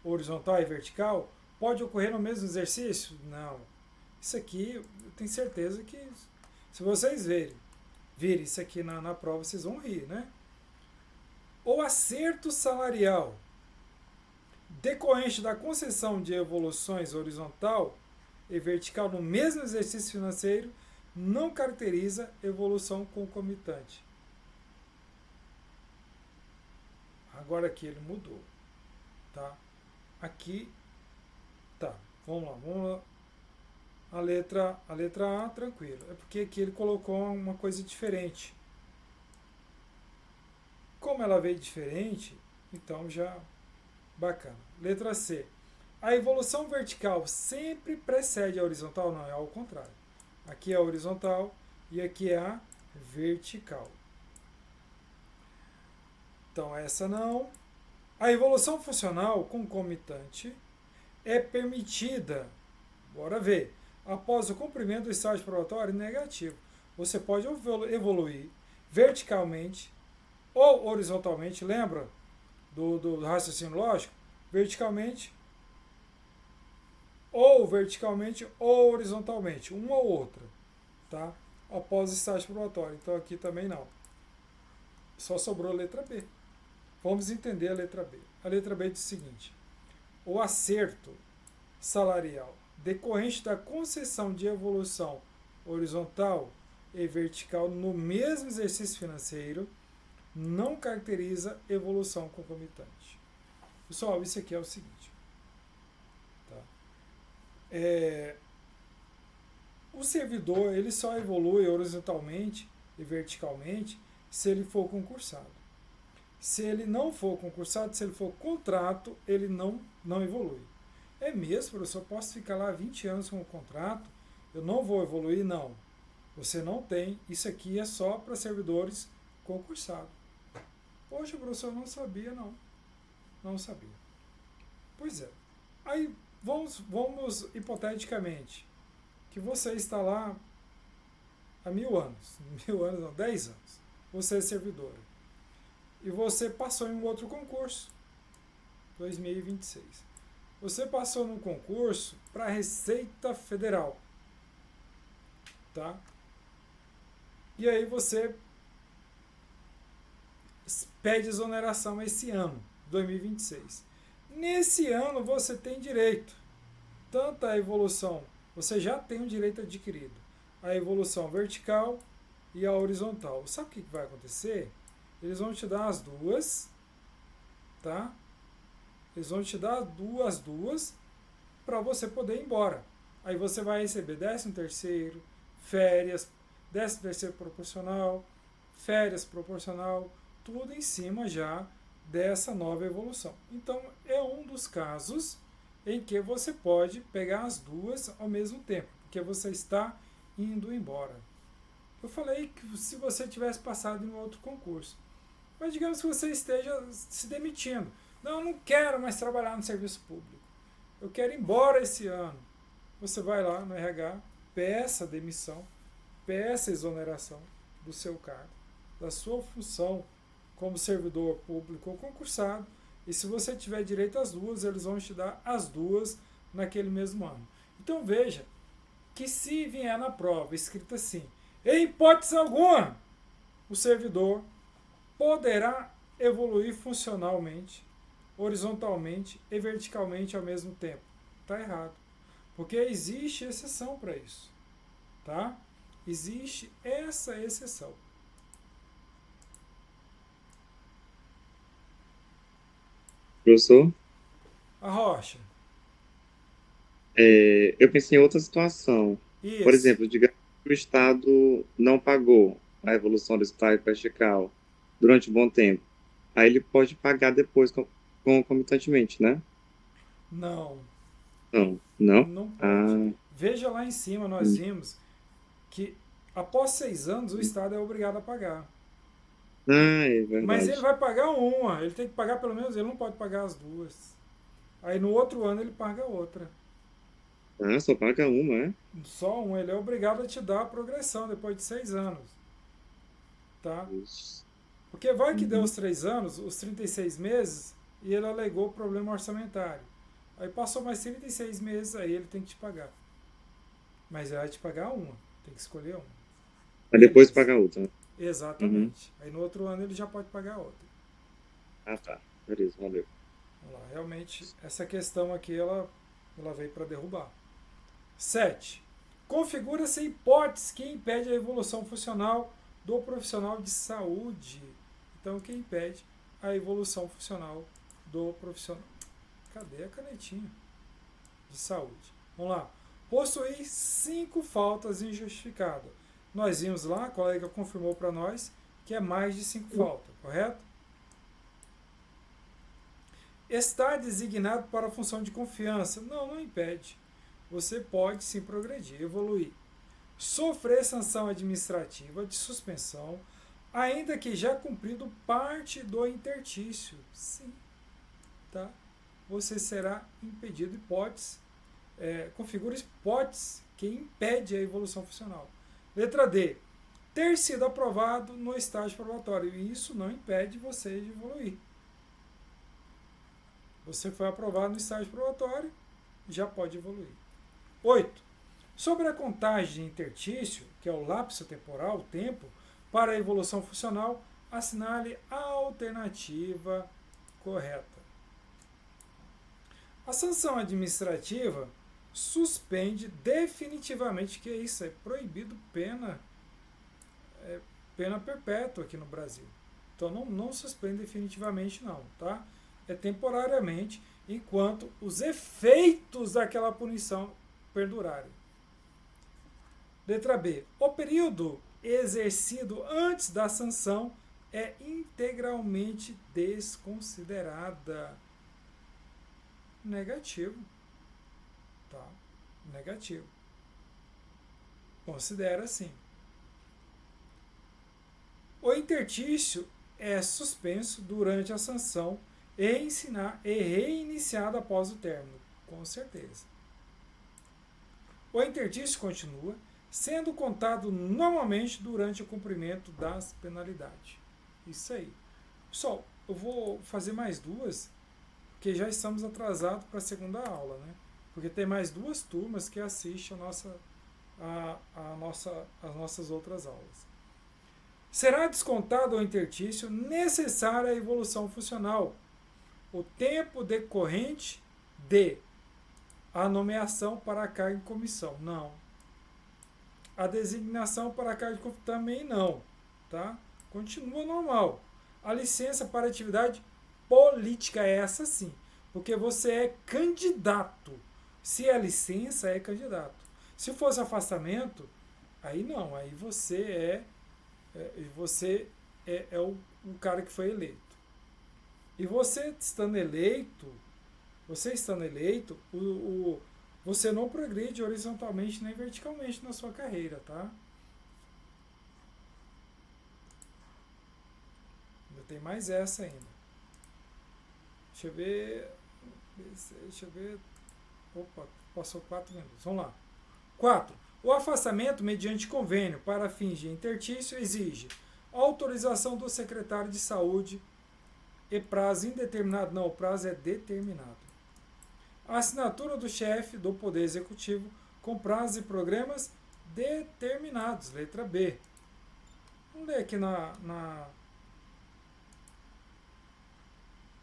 horizontal e vertical, pode ocorrer no mesmo exercício? Não. Isso aqui, eu tenho certeza que, se vocês virem isso aqui na prova, vocês vão rir, né? O acerto salarial decorrente da concessão de evoluções horizontal e vertical no mesmo exercício financeiro não caracteriza evolução concomitante. Agora aqui ele mudou. Tá? Aqui, tá, vamos lá. A letra A, tranquilo. É porque aqui ele colocou uma coisa diferente. Como ela veio diferente, então já bacana. Letra C. A evolução vertical sempre precede a horizontal? Não, é ao contrário. Aqui é a horizontal e aqui é a vertical. Então essa não. A evolução funcional concomitante é permitida, bora ver, após o cumprimento do estágio probatório negativo. Você pode evoluir verticalmente ou horizontalmente, lembra do raciocínio lógico? Verticalmente ou horizontalmente, uma ou outra, tá? Após o estágio probatório. Então aqui também não. Só sobrou a letra B. Vamos entender a letra B. A letra B diz o seguinte: o acerto salarial decorrente da concessão de evolução horizontal e vertical no mesmo exercício financeiro não caracteriza evolução concomitante. Pessoal, isso aqui é o seguinte. Tá? O servidor ele só evolui horizontalmente e verticalmente se ele for concursado. Se ele não for concursado, se ele for contrato, ele não evolui. É mesmo, professor, eu posso ficar lá 20 anos com o contrato, eu não vou evoluir? Não. Você não tem, isso aqui é só para servidores concursados. Poxa, professor, eu não sabia, não. Não sabia. Pois é. Aí, vamos hipoteticamente, que você está lá há 1000 anos. 1000 anos não, 10 anos. Você é servidora. E você passou em um outro concurso, 2026. Você passou no concurso para a Receita Federal. Tá? E aí você pede exoneração esse ano, 2026. Nesse ano você tem direito, tanto a evolução, você já tem um direito adquirido, a evolução vertical e a horizontal. Sabe o que vai acontecer? Eles vão te dar as duas, tá? Eles vão te dar as duas para você poder ir embora. Aí você vai receber 13º, férias, 13º proporcional, férias proporcional, tudo em cima já dessa nova evolução. Então, é um dos casos em que você pode pegar as duas ao mesmo tempo, porque você está indo embora. Eu falei que se você tivesse passado em um outro concurso, mas digamos que você esteja se demitindo. Não, eu não quero mais trabalhar no serviço público. Eu quero ir embora esse ano. Você vai lá no RH, peça demissão, peça exoneração do seu cargo, da sua função como servidor público ou concursado, e se você tiver direito às duas, eles vão te dar as duas naquele mesmo ano. Então veja que se vier na prova escrito assim, em hipótese alguma, o servidor poderá evoluir funcionalmente, horizontalmente e verticalmente ao mesmo tempo. Está errado. Porque existe exceção para isso. Tá? Existe essa exceção. Professor, A Rocha. eu pensei em outra situação. Por Isso. exemplo, digamos que o Estado não pagou a evolução do estágio vertical durante um bom tempo. Aí ele pode pagar depois concomitantemente, né? Não. Não, não? Não pode. Ah, Veja lá em cima, nós vimos que após 6 anos o Estado é obrigado a pagar. é Mas ele verdade. vai pagar uma, ele tem que pagar pelo menos, ele não pode pagar as duas. Aí no outro ano ele paga outra. Ah, só paga uma, é? Só um, ele é obrigado a te dar a progressão depois de 6 anos. Tá? Isso. Porque vai que deu Uhum. os 3 anos, os 36 meses, e ele alegou problema orçamentário. Aí passou mais 36 meses, aí ele tem que te pagar. Mas ele vai te pagar uma, tem que escolher uma. Aí depois Beleza. paga outra, né? Uhum. Exatamente. Aí no outro ano ele já pode pagar outra. Ah, tá. Beleza, valeu. Vamos lá. Realmente, essa questão aqui, ela veio para derrubar. 7. Configura-se a hipótese que impede a evolução funcional do profissional de saúde. Então, o que impede a evolução funcional do profissional? Cadê a canetinha? De saúde. Vamos lá. Possuir 5 faltas injustificadas. Nós vimos lá, a colega confirmou para nós que é mais de 5 faltas, correto? Estar designado para a função de confiança. Não impede. Você pode sim progredir, evoluir. Sofrer sanção administrativa de suspensão, ainda que já cumprido parte do intertício. Sim. tá? Você será impedido. Hipóteses, configura hipóteses que impede a evolução funcional. Letra D. Ter sido aprovado no estágio probatório. E isso não impede você de evoluir. Você foi aprovado no estágio probatório, já pode evoluir. 8. Sobre a contagem de interstício, que é o lapso temporal, o tempo, para a evolução funcional, assinale a alternativa correta. A sanção administrativa suspende definitivamente, que isso é proibido, pena perpétua aqui no Brasil. Então não suspende definitivamente não, tá? É temporariamente, enquanto os efeitos daquela punição perdurarem. Letra B. O período exercido antes da sanção é integralmente desconsiderada. Negativo. Tá? Negativo. Considera sim. O interstício é suspenso durante a sanção e reiniciado após o término. Com certeza. O interstício continua sendo contado normalmente durante o cumprimento das penalidades. Isso aí. Pessoal, eu vou fazer mais duas, porque já estamos atrasados para a segunda aula, né? Porque tem mais duas turmas que assistem as nossas outras aulas. Será descontado ao interstício necessária a evolução funcional, o tempo decorrente de a nomeação para a carga em comissão. Não. A designação para a carga de comissão também não. Tá? Continua normal. A licença para atividade política é essa sim, porque você é candidato. Se é licença, é candidato. Se fosse afastamento, aí não, aí você é o cara que foi eleito. E você estando eleito, você não progride horizontalmente nem verticalmente na sua carreira, tá? Ainda tem mais essa ainda. Deixa eu ver. Opa, passou 4 minutos. Vamos lá. 4. O afastamento mediante convênio para fins de interstício exige autorização do secretário de saúde e prazo indeterminado. Não, o prazo é determinado. A assinatura do chefe do Poder Executivo com prazos e programas determinados. Letra B. Vamos ler aqui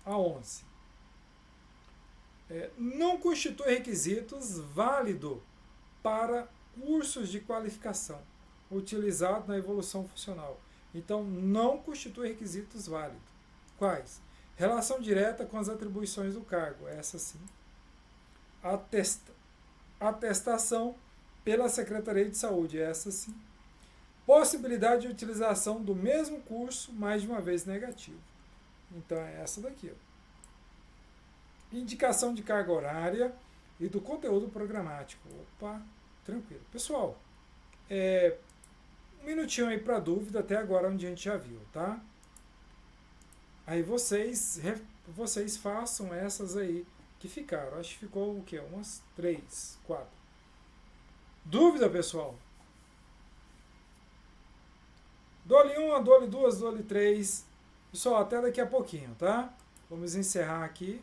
a 11. Não constitui requisitos válido para cursos de qualificação utilizados na evolução funcional. Então, não constitui requisitos válidos. Quais? Relação direta com as atribuições do cargo. Essa sim. Atestação pela Secretaria de Saúde. Essa sim. Possibilidade de utilização do mesmo curso mais de uma vez negativo. Então, é essa daqui. Ó. Indicação de carga horária e do conteúdo programático. Opa, tranquilo. Pessoal, um minutinho aí para dúvida até agora onde a gente já viu, tá? Aí vocês façam essas aí que ficaram. Acho que ficou o quê? Umas 3, 4. Dúvida, pessoal? Dole 1, dole 2, dole 3. Pessoal, até daqui a pouquinho, tá? Vamos encerrar aqui.